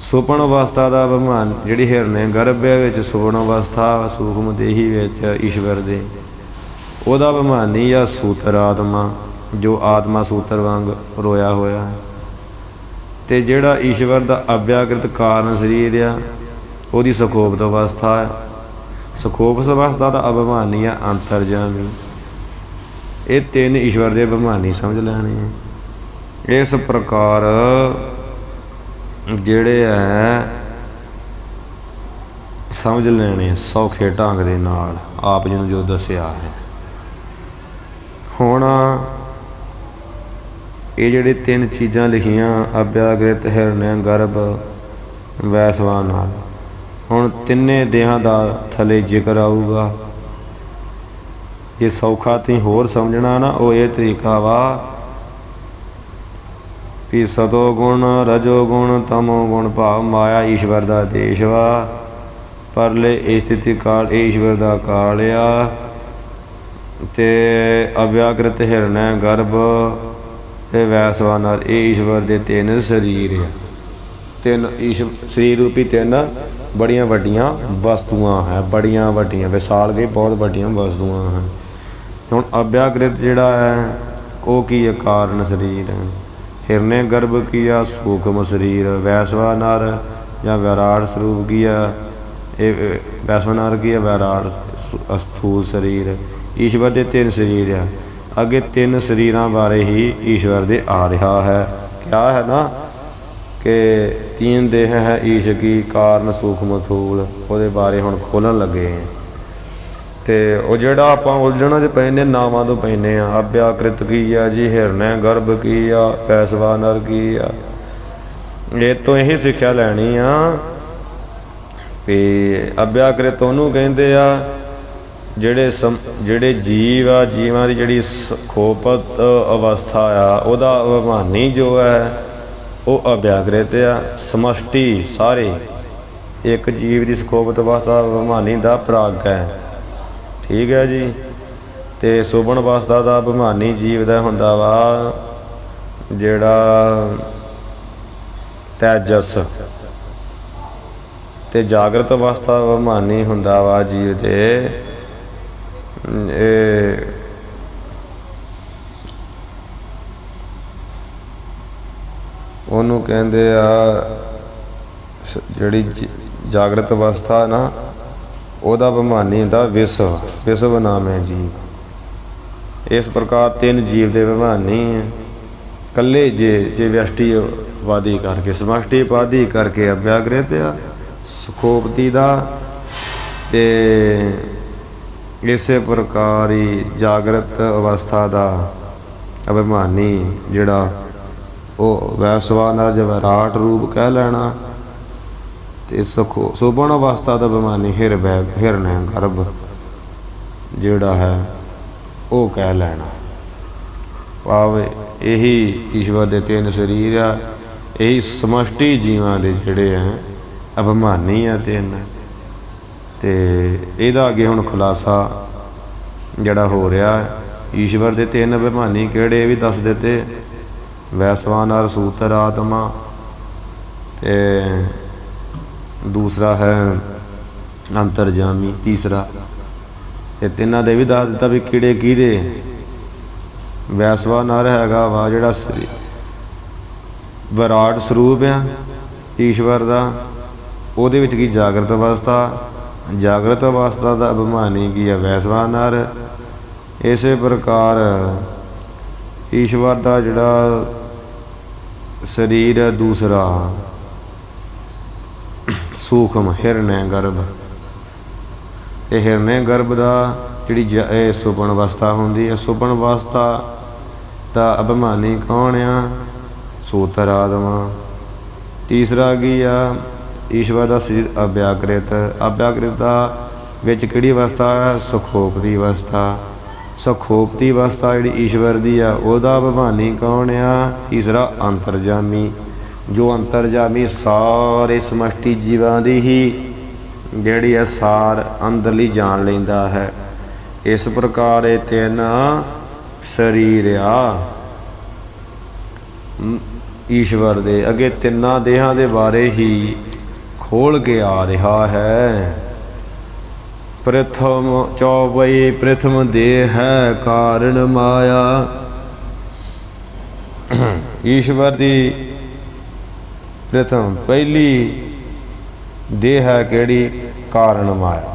सुपन अवस्था का अभिमान जिहड़ी हिरण्य गर्भ है सुपन अवस्था सूक्ष्म देही ईश्वर दे ओहदा अभिमानी आ सूत्रात्मा जो आत्मा सूत्र वांग रोया होया है। ते जिहड़ा ईश्वर का अव्याकृत कारण शरीर आ ओहदी सुखोपत अवस्था है, सुखोपत अवस्था का अभिमानी आ अंतरजामी। ये तीन ईश्वर के अभिमानी समझ लैने। इस प्रकार जिहड़े है समझ लेने सौखे ढंग दे नाल आप जी नूं जो दसिया है। हुण ये जिहड़े तीन चीज़ां लिखियां अव्याकृत हिरण्य गर्भ वैश्वानर, हुण तिन्ने देहां दा थले जिक्र आऊगा। ये सौखा ती होर समझना ना वो ये तरीका वा कि सतो गुण रजो गुण तमो गुण भाव माया ईश्वर का देश वा। परले स्थिति काल ईश्वर का काल आ ते अव्याकृत हिरण्य गर्भ ते वैश्वानर ये ईश्वर के तीन शरीर आ। तीन शरीर रूपी तीन बड़िया वड्डियां वस्तुआं है, बड़िया वड्डियां विशाल के बहुत वड्डियां वस्तुआं हैं। हुण अव्याकृत जिहड़ा है वो की है कारण शरीर है, हिरण्य गर्भ की आ सूक्ष्म शरीर, वैश्वानर या विराट स्वरूप की आ वैश्वानर की है विराट स्थूल शरीर। ईश्वर के तीन शरीर आ। अगे तीन शरीरों बारे ही ईश्वर दे आ रहा है। क्या है ना कि तीन देह है ईश की कारण सूक्ष्म स्थूल, वो बारे हुण खोलन लगे हैं। तो वह जोड़ा आप उलझना च पैने नावां तो पैने आ अव्याकृत की आ जी हिरण्य गर्भ की आ वैश्वानर की आ। ये तो यही सिक्ख्या लैनी आ कि अव्याकृत उन्होंने कहते आ ਜਿਹੜੇ ਜੀਵ ਆ, ਜੀਵਾਂ ਦੀ ਜਿਹੜੀ ਖੋਪਤ ਅਵਸਥਾ ਆ, ਉਹਦਾ ਅਭਿਮਾਨੀ ਜੋ ਹੈ ਉਹ ਅਵਿਆਕ੍ਰਿਤ ਆ। ਸਮਸ਼ਟੀ ਸਾਰੇ ਇੱਕ ਜੀਵ ਦੀ ਸਕੋਪਤ ਅਵਸਥਾ ਅਭਿਮਾਨੀ ਦਾ ਪ੍ਰਾਗ ਹੈ, ਠੀਕ ਹੈ ਜੀ। ਅਤੇ ਸੁਬਨ ਅਵਸਥਾ ਦਾ ਅਭਿਮਾਨੀ ਜੀਵ ਦਾ ਹੁੰਦਾ ਵਾ ਜਿਹੜਾ ਤੈਜਸ, ਅਤੇ ਜਾਗਰਤ ਅਵਸਥਾ ਅਭਿਮਾਨੀ ਹੁੰਦਾ ਵਾ ਜੀਵ ਦੇ ਉਹਨੂੰ ਕਹਿੰਦੇ ਆ, ਜਿਹੜੀ ਜਾਗਰਤ ਅਵਸਥਾ ਨਾ ਉਹਦਾ ਅਭਿਮਾਨੀ ਹੁੰਦਾ ਵਿਸ਼ਵ, ਵਿਸ਼ਵ ਨਾਮ ਹੈ ਜੀਵ। ਇਸ ਪ੍ਰਕਾਰ ਤਿੰਨ ਜੀਵ ਦੇ ਅਭਿਮਾਨੀ ਹੈ। ਇਕੱਲੇ ਜੇ ਵਿਅਸ਼ਟੀਵਾਦੀ ਕਰਕੇ, ਸਮਸ਼ਟੀਵਾਦੀ ਕਰਕੇ ਅਵਿਆਕ੍ਰਿਤ ਆ ਸੁਖੋਪਤੀ ਦਾ, ਅਤੇ ਇਸੇ ਪ੍ਰਕਾਰ ਹੀ ਜਾਗਰਤ ਅਵਸਥਾ ਦਾ ਅਭਿਮਾਨੀ ਜਿਹੜਾ ਉਹ ਵੈਸਵਾਨਰ ਜਾਂ ਵਿਰਾਟ ਰੂਪ ਕਹਿ ਲੈਣਾ, ਅਤੇ ਸੁਬਨ ਅਵਸਥਾ ਦਾ ਅਭਿਮਾਨੀ ਹਿਰਣਿ ਗਰਭ ਜਿਹੜਾ ਹੈ ਉਹ ਕਹਿ ਲੈਣਾ। ਭਾਵ ਇਹੀ ਈਸ਼ਵਰ ਦੇ ਤਿੰਨ ਸਰੀਰ ਆ, ਇਹੀ ਸਮਸ਼ਟੀ ਜੀਵਾਂ ਦੇ ਜਿਹੜੇ ਆ ਅਭਿਮਾਨੀ ਆ ਤਿੰਨ। ਅਤੇ ਇਹਦਾ ਅੱਗੇ ਹੁਣ ਖੁਲਾਸਾ ਜਿਹੜਾ ਹੋ ਰਿਹਾ, ਈਸ਼ਵਰ ਦੇ ਤਿੰਨ ਅਭਿਮਾਨੀ ਕਿਹੜੇ ਇਹ ਵੀ ਦੱਸ ਦਿੱਤੇ, ਵੈਸਵਾਨਰ, ਸੂਤਰ ਆਤਮਾ, ਅਤੇ ਦੂਸਰਾ ਹੈ ਅੰਤਰਜਾਮੀ ਤੀਸਰਾ। ਅਤੇ ਤਿੰਨਾਂ ਦੇ ਵੀ ਦੱਸ ਦਿੱਤਾ ਵੀ ਕਿਹੜੇ ਕਿਹਦੇ। ਵੈਸਵਾਨਰ ਹੈਗਾ ਵਾ ਜਿਹੜਾ ਵਿਰਾਟ ਸਰੂਪ ਆ ਈਸ਼ਵਰ ਦਾ, ਉਹਦੇ ਵਿੱਚ ਕੀ ਜਾਗਰਤ ਅਵਸਥਾ, ਜਾਗਰਤ ਅਵਸਥਾ ਦਾ ਅਭਿਮਾਨੀ ਕੀ ਹੈ ਵੈਸਵਾਨਰ। ਇਸੇ ਪ੍ਰਕਾਰ ਈਸ਼ਵਰ ਦਾ ਜਿਹੜਾ ਸਰੀਰ ਹੈ ਦੂਸਰਾ ਸੂਖਮ ਹਿਰਣਿ ਗਰਭ, ਇਹ ਹਿਰਣਿ ਗਰਭ ਦਾ ਜਿਹੜੀ ਇਹ ਸੁਪਨ ਅਵਸਥਾ ਹੁੰਦੀ ਹੈ, ਸੁਪਨ ਅਵਸਥਾ ਦਾ ਅਭਿਮਾਨੀ ਕੌਣ ਆ, ਸੂਤਰ ਆਤਮਾ। ਤੀਸਰਾ ਕੀ ਆ, ਈਸ਼ਵਰ ਦਾ ਸਰੀਰ ਅਵਿਆਕ੍ਰਿਤ, ਅਵਿਆਕ੍ਰਿਤਾ ਵਿੱਚ ਕਿਹੜੀ ਅਵਸਥਾ ਹੈ, ਸੁਖੋਪਤੀ ਅਵਸਥਾ। ਸੁਖੋਪਤੀ ਅਵਸਥਾ ਜਿਹੜੀ ਈਸ਼ਵਰ ਦੀ ਆ ਉਹਦਾ ਅਭਿਮਾਨੀ ਕੌਣ ਆ, ਤੀਸਰਾ ਅੰਤਰਜਾਮੀ, ਜੋ ਅੰਤਰਜਾਮੀ ਸਾਰੇ ਸਮਸ਼ਟੀ ਜੀਵਾਂ ਦੀ ਹੀ ਜਿਹੜੀ ਹੈ ਸਾਰ ਅੰਦਰਲੀ ਜਾਣ ਲੈਂਦਾ ਹੈ। ਇਸ ਪ੍ਰਕਾਰ ਇਹ ਤਿੰਨ ਸਰੀਰ ਆ ਈਸ਼ਵਰ ਦੇ। ਅੱਗੇ ਤਿੰਨਾਂ ਦੇਹਾਂ ਦੇ ਬਾਰੇ ਹੀ ਖੋਲ ਕੇ ਆ ਰਿਹਾ ਹੈ। ਪ੍ਰਥਮ ਚੌਬਈ ਪ੍ਰਥਮ ਦੇਹ ਹੈ ਕਾਰਨ ਮਾਇਆ। ਈਸ਼ਵਰ ਦੀ ਪ੍ਰਥਮ ਪਹਿਲੀ ਦੇਹ ਹੈ ਕਿਹੜੀ, ਕਾਰਨ ਮਾਇਆ।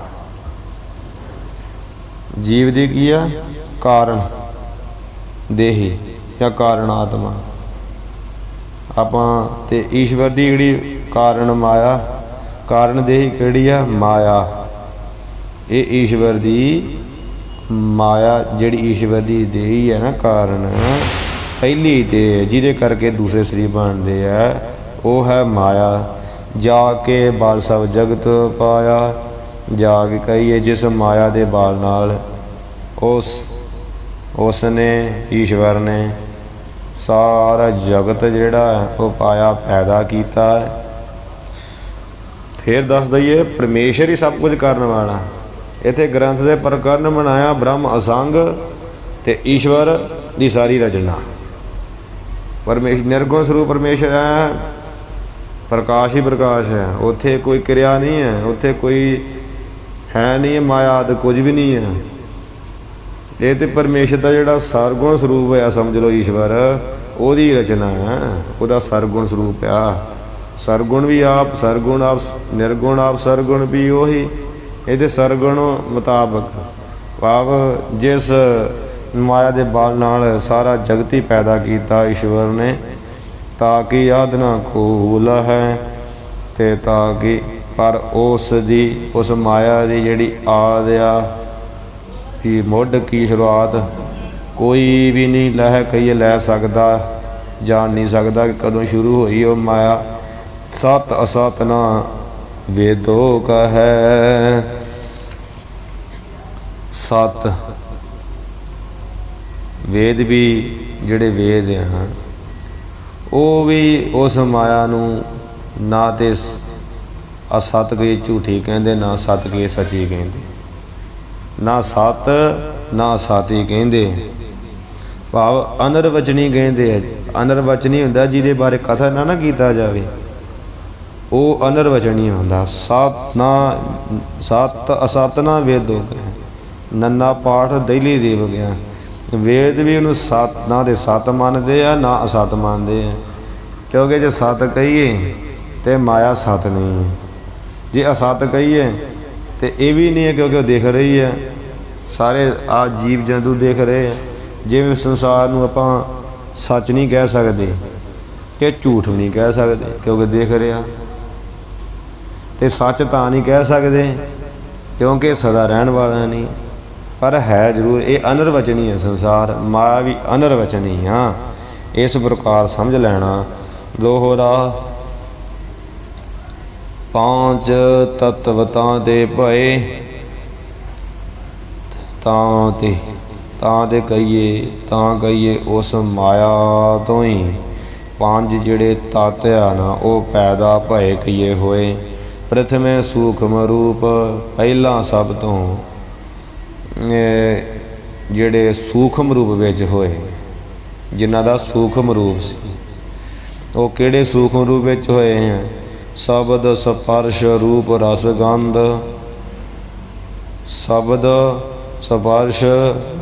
ਜੀਵ ਦੀ ਕੀ ਆ, ਕਾਰਨ ਦੇਹੀ ਜਾਂ ਕਾਰਨ ਆਤਮਾ ਆਪਾਂ, ਤੇ ਈਸ਼ਵਰ ਦੀ ਜਿਹੜੀ ਕਾਰਨ ਮਾਇਆ, ਕਾਰਨ ਦੇਹੀ ਕਿਹੜੀ ਆ, ਮਾਇਆ। ਇਹ ਈਸ਼ਵਰ ਦੀ ਮਾਇਆ ਜਿਹੜੀ ਈਸ਼ਵਰ ਦੀ ਦੇਹੀ ਹੈ ਨਾ, ਕਾਰਨ ਪਹਿਲੀ ਤੇ ਜਿਹਦੇ ਕਰਕੇ ਦੂਸਰੇ ਸਰੀਰ ਬਣਦੇ ਆ, ਉਹ ਹੈ ਮਾਇਆ। ਜਾ ਕੇ ਬਲ ਸਭ ਜਗਤ ਪਾਇਆ, ਜਾ ਕੇ ਕਹੀਏ ਜਿਸ ਮਾਇਆ ਦੇ ਬਲ ਨਾਲ ਉਸ ਨੇ ਈਸ਼ਵਰ ਨੇ ਸਾਰਾ ਜਗਤ ਜਿਹੜਾ ਉਹ ਪਾਇਆ, ਪੈਦਾ ਕੀਤਾ। ਫਿਰ ਦੱਸ ਦਈਏ ਪਰਮੇਸ਼ਰ ਹੀ ਸਭ ਕੁਝ ਕਰਨ ਵਾਲਾ। ਇੱਥੇ ਗ੍ਰੰਥ ਦੇ ਪ੍ਰਕਰਨ ਬਣਾਇਆ ਬ੍ਰਹਮ ਅਸੰਗ ਤੇ ਈਸ਼ਵਰ ਦੀ ਸਾਰੀ ਰਚਨਾ। ਪਰਮੇਸ਼ਰ ਨਿਰਗੁਣ ਸਰੂਪ ਪਰਮੇਸ਼ਰ ਹੈ, ਪ੍ਰਕਾਸ਼ ਹੀ ਪ੍ਰਕਾਸ਼ ਹੈ। ਉੱਥੇ ਕੋਈ ਕਿਰਿਆ ਨਹੀਂ ਹੈ, ਉੱਥੇ ਕੋਈ ਹੈ ਨਹੀਂ ਮਾਇਆ ਆਦਿ ਕੁਝ ਵੀ ਨਹੀਂ ਹੈ। ਇਹ ਤੇ ਪਰਮੇਸ਼ਰ ਦਾ ਜਿਹੜਾ ਸਰਗੁਣ ਸਰੂਪ ਹੋਇਆ ਸਮਝ ਲਓ, ਈਸ਼ਵਰ ਉਹਦੀ ਰਚਨਾ ਹੈ, ਉਹਦਾ ਸਰਗੁਣ ਸਰੂਪ ਆ। ਸਰਗੁਣ ਵੀ ਆਪ, ਸਰਗੁਣ ਆਪ, ਨਿਰਗੁਣ ਆਪ, ਸਰਗੁਣ ਵੀ ਉਹੀ। ਇਹਦੇ ਸਰਗੁਣ ਮੁਤਾਬਕ ਭਾਵ ਜਿਸ ਮਾਇਆ ਦੇ ਬਲ ਨਾਲ ਸਾਰਾ ਜਗਤ ਹੀ ਪੈਦਾ ਕੀਤਾ ਈਸ਼ਵਰ ਨੇ, ਤਾਂ ਕਿ ਆਦਿ ਨਾ ਖੂਲ ਹੈ, ਤੇ ਤਾਂ ਕਿ ਪਰ ਉਸ ਦੀ ਉਸ ਮਾਇਆ ਦੀ ਜਿਹੜੀ ਆਦਿ ਆ ਕਿ ਮੁੱਢ ਕੀ ਸ਼ੁਰੂਆਤ ਕੋਈ ਵੀ ਨਹੀਂ ਲੈ ਸਕਦਾ, ਜਾਣ ਨਹੀਂ ਸਕਦਾ ਕਿ ਕਦੋਂ ਸ਼ੁਰੂ ਹੋਈ ਉਹ ਮਾਇਆ। ਸਤ ਅਸਤ ਨਾ ਵੇਦੋ ਕਹੈ। सत वेद भी जिहड़े वेद हैं वो भी उस माया नूं ना ते असत के झूठी कहिंदे ना सत के सची कहिंदे, ना सत ना असत ही कहिंदे। भाव अनरवचनी कहिंदे। अनरवचनी हुंदा जिहदे बारे कथन ना कीता जावे, वो अनरवचनी हुंदा। सत ना सत असत ना वेदो नन्ना पाठ दैली देव गया। वेद भी उन्होंने सत ना दे सत मानते हैं ना असत मानते हैं, क्योंकि जो सत कहीए तो माया सत नहीं है, जे असत कहीए तो ये भी नहीं है, क्योंकि वो देख रही है। सारे आ जीव जंतु देख रहे हैं। जिवें संसार नूं आपां सच नहीं कह सकते कि झूठ नहीं कह सकते, क्योंकि देख रहा। तो सच तां नहीं कह सकते क्योंकि सदा रहन वाला नहीं, पर है जरूर ये अनरवचनी है संसार। माया भी अनरवचनी। हाँ, इस प्रकार समझ लेना। दोहरा पांच तत्वतां दे भए तां ते कहिए उस माया तो ही पांच जिहड़े तत्त आ ना वो पैदा भए कहिए होए। प्रथमे सूक्ष्म रूप पहला सब तो जिहड़े सूक्ष्म रूप विच होए, जिन्हां दा सूक्ष्म रूप सी, वो किहड़े सूक्ष्म रूप विच होए हैं? शब्द स्पर्श रूप रस गंध। शब्द स्पर्श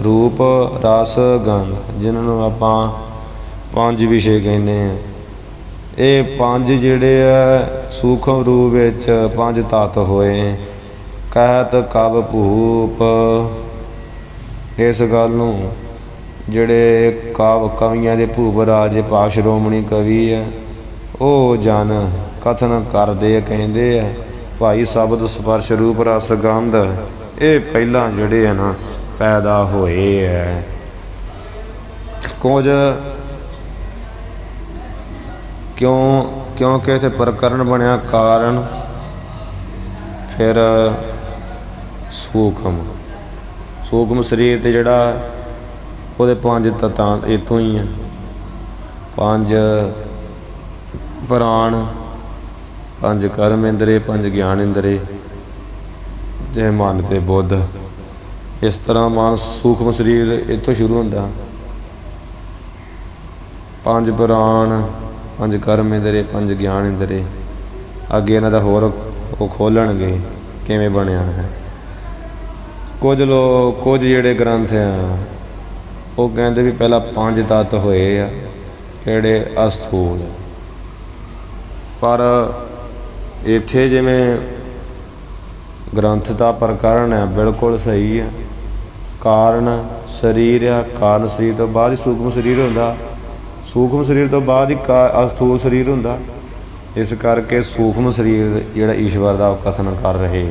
रूप रस गंध, जिन्होंने आपां पांच विषय कहने हैं। ये पांच जिहड़े सूक्ष्म रूप विच पांच तत्त होए कहत कव भूप। इस गल नूं जिहड़े कवियां दे भूप राज पा श्रोमणी कवि है वो जन कथन करदे कहिंदे आ भाई शब्द स्पर्श रूप रस गंध ये पहला जिहड़े है ना पैदा होए है। कुछ क्योंकि इत्थे प्रकरण बनया कारण, फिर सूक्ष्म शरीर ते जिहड़ा ਉਹਦੇ ਪੰਜ ਤਤਾਂ इतों ही है। पंज प्राण, पंज कर्म इंद्रे, पंज ज्ञान इंद्रे ते मन ते बुद्ध। इस तरह मन सूक्ष्म शरीर इतों शुरू होंदा। पंज प्राण, पंज कर्म इंद्रे, पंज ज्ञान इंद्रे। अगे इन्हां दा होर वो खोलणगे किवें बनिया है। कुछ जिहड़े ग्रंथ हैं वो कहते भी पहला पंज तत्त होए आ किहड़े अस्थूल, पर इत्थे जिवें ग्रंथ का प्रकरण है बिल्कुल सही है। कारण शरीर आ, कारण शरीर तो बाद ही सूक्ष्म शरीर होंदा, सूक्ष्म शरीर तो बाद ही अस्थूल शरीर होंदा। इस करके सूक्ष्म शरीर जिहड़ा ईश्वर का कथन कर रहे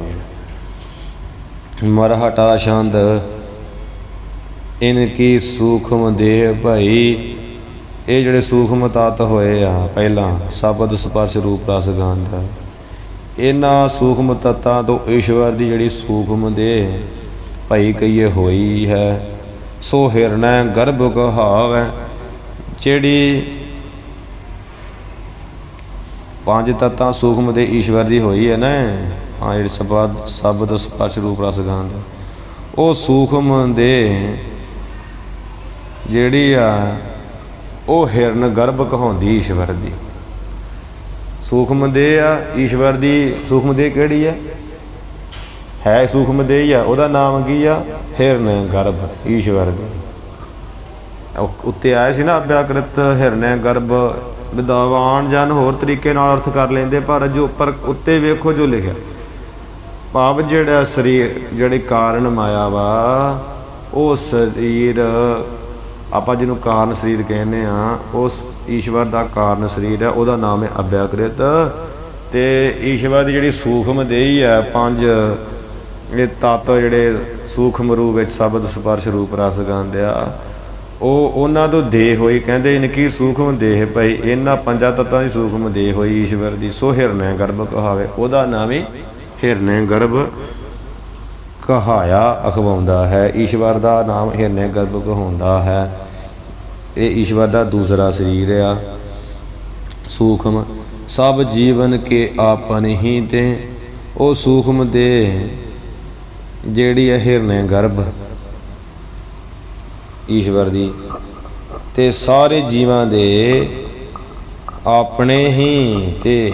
मरहटा छंद इनकी सूक्ष्म देह भाई। ये जिहड़े सूक्ष्म तत्त होए आ पहला शब्द स्पर्श रूप रस गंध, इन्हां सूक्ष्म तत्तां तो ईश्वर की जिहड़ी सूक्ष्म देह भाई कहिए होई है। सो हिरणै गर्भ कहाव है, जिहड़ी पांच तत्तां सूक्ष्म देह ईश्वर की होई है ना। हाँ, जिहड़ी शब्द स्पर्श रूप रस गंध वो सूक्ष्म देह जिहड़ी आ वो हिरन गर्भ कहाउंदी ईश्वर दी। सूक्ष्म देह आ ईश्वर दी। सूक्ष्म देह किहड़ी है सूक्ष्म देह ही आ, उहदा नाम की आ हिरन गर्भ ईश्वर दी। उत्ते आए सी ना अव्याकृत हिरन गर्भ। विद्वान जन होर तरीके नाल अर्थ कर लेंदे, पर जो पर उत्ते वेखो जो लिखिआ भाव जिहड़ा शरीर जिहड़ी कारण माया वा वो शरीर आपां जिहनूं कारण शरीर कहने आ उस ईश्वर का कारण शरीर है, उहदा नाम है अव्याकृत। ते ईश्वर की जिहड़ी सूक्ष्म देही है पंज ये तत्त जिहड़े सूक्ष्म रूप विच शब्द स्पर्श रूप रस गंध आ उन्हां तो देह होई। कहंदे इनकी सूक्ष्म देह पई, इन्हां पंजां तत्तां दी सूक्ष्म देह होई ईश्वर दी। सो हिरणे गर्भ कहावे, उहदा नाम ही हिरणे गर्भ ਕਹਾਇਆ ਅਖਵਾਉਂਦਾ ਹੈ। ਈਸ਼ਵਰ ਦਾ ਨਾਮ ਹਿਰਨੇ ਗਰਭ ਕਹਾਉਂਦਾ ਹੈ। ਇਹ ਈਸ਼ਵਰ ਦਾ ਦੂਸਰਾ ਸਰੀਰ ਆ ਸੂਖਮ। ਸਭ ਜੀਵਨ ਕੇ ਆਪਨ ਹੀ ਤੇ ਉਹ ਸੂਖਮ ਦੇ ਜਿਹੜੀ ਹੈ ਹਿਰਨੇ ਗਰਭ ਈਸ਼ਵਰ ਦੀ ਤੇ ਸਾਰੇ ਜੀਵਾਂ ਦੇ ਆਪਣੇ ਹੀ ਤੇ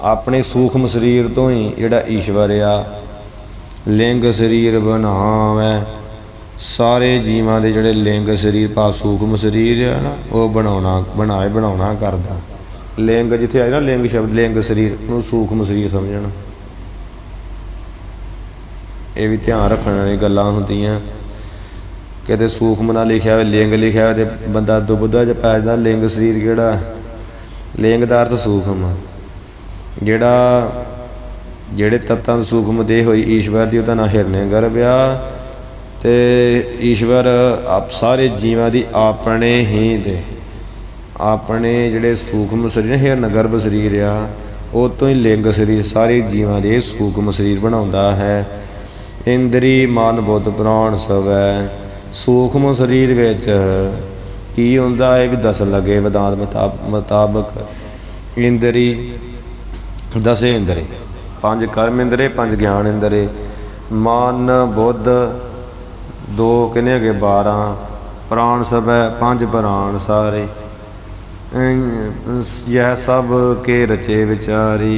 ਆਪਣੇ ਸੂਖਮ ਸਰੀਰ ਤੋਂ ਹੀ ਜਿਹੜਾ ਈਸ਼ਵਰ ਆ ਲਿੰਗ ਸਰੀਰ ਬਣਾਵੇ। ਸਾਰੇ ਜੀਵਾਂ ਦੇ ਜਿਹੜੇ ਲਿੰਗ ਸਰੀਰ ਪਾ ਸੂਖਮ ਸਰੀਰ ਆ ਨਾ ਉਹ ਬਣਾਉਣਾ ਕਰਦਾ। ਲਿੰਗ ਜਿੱਥੇ ਆਏ ਨਾ ਲਿੰਗ ਸ਼ਬਦ ਲਿੰਗ ਸਰੀਰ ਨੂੰ ਸੂਖਮ ਸਰੀਰ ਸਮਝਣ। ਇਹ ਵੀ ਧਿਆਨ ਰੱਖਣ ਵਾਲੀ ਗੱਲਾਂ ਹੁੰਦੀਆਂ। ਕਿਤੇ ਸੂਖਮ ਨਾਲ ਲਿਖਿਆ ਹੋਵੇ ਲਿੰਗ ਲਿਖਿਆ ਹੋਵੇ ਤੇ ਬੰਦਾ ਦੁਬਿਧਾ 'ਚ ਪੈ ਜਾਂਦਾ। ਲਿੰਗ ਸਰੀਰ ਕਿਹੜਾ ਲਿੰਗ ਦਾ ਅਰਥ ਸੂਖਮ ਜਿਹੜੇ ਤੱਤਾਂ ਦੀ ਸੂਖਮ ਦੇਹ ਹੋਈ ਈਸ਼ਵਰ ਦੀ ਉਹਦਾ ਨਾਂ ਹਿਰਨੇ ਗਰਭ ਆ। ਤੇ ਈਸ਼ਵਰ ਸਾਰੇ ਜੀਵਾਂ ਦੀ ਆਪਣੇ ਹੀ ਦੇ ਆਪਣੇ ਜਿਹੜੇ ਸੂਖਮ ਸਰੀਰ ਹਿਰਨ ਗਰਭ ਸਰੀਰ ਆ ਉਹ ਤੋਂ ਹੀ ਲਿੰਗ ਸਰੀਰ ਸਾਰੇ ਜੀਵਾਂ ਦੇ ਸੂਖਮ ਸਰੀਰ ਬਣਾਉਂਦਾ ਹੈ। ਇੰਦਰੀ ਮਨ ਬੁੱਧ ਪ੍ਰਾਣ ਸਵੈ ਸੂਖਮ ਸਰੀਰ ਵਿੱਚ ਕੀ ਹੁੰਦਾ ਇਹ ਵੀ ਦੱਸਣ ਲੱਗੇ ਵਿਦਾਂਤ ਮੁਤਾਬਕ। ਇੰਦਰੀ ਦਸੇ ਇੰਦਰੀ 5 ਕਰਮ ਇੰਦਰੇ 5 ਗਿਆਨ ਇੰਦਰੇ ਮਨ ਬੁੱਧ 2 ਕਿੰਨੇ ਹੈਗੇ 12 ਪ੍ਰਾਣ ਸਭੈ 5 ਪ੍ਰਾਣ ਸਾਰੇ यह सब के रचे विचारी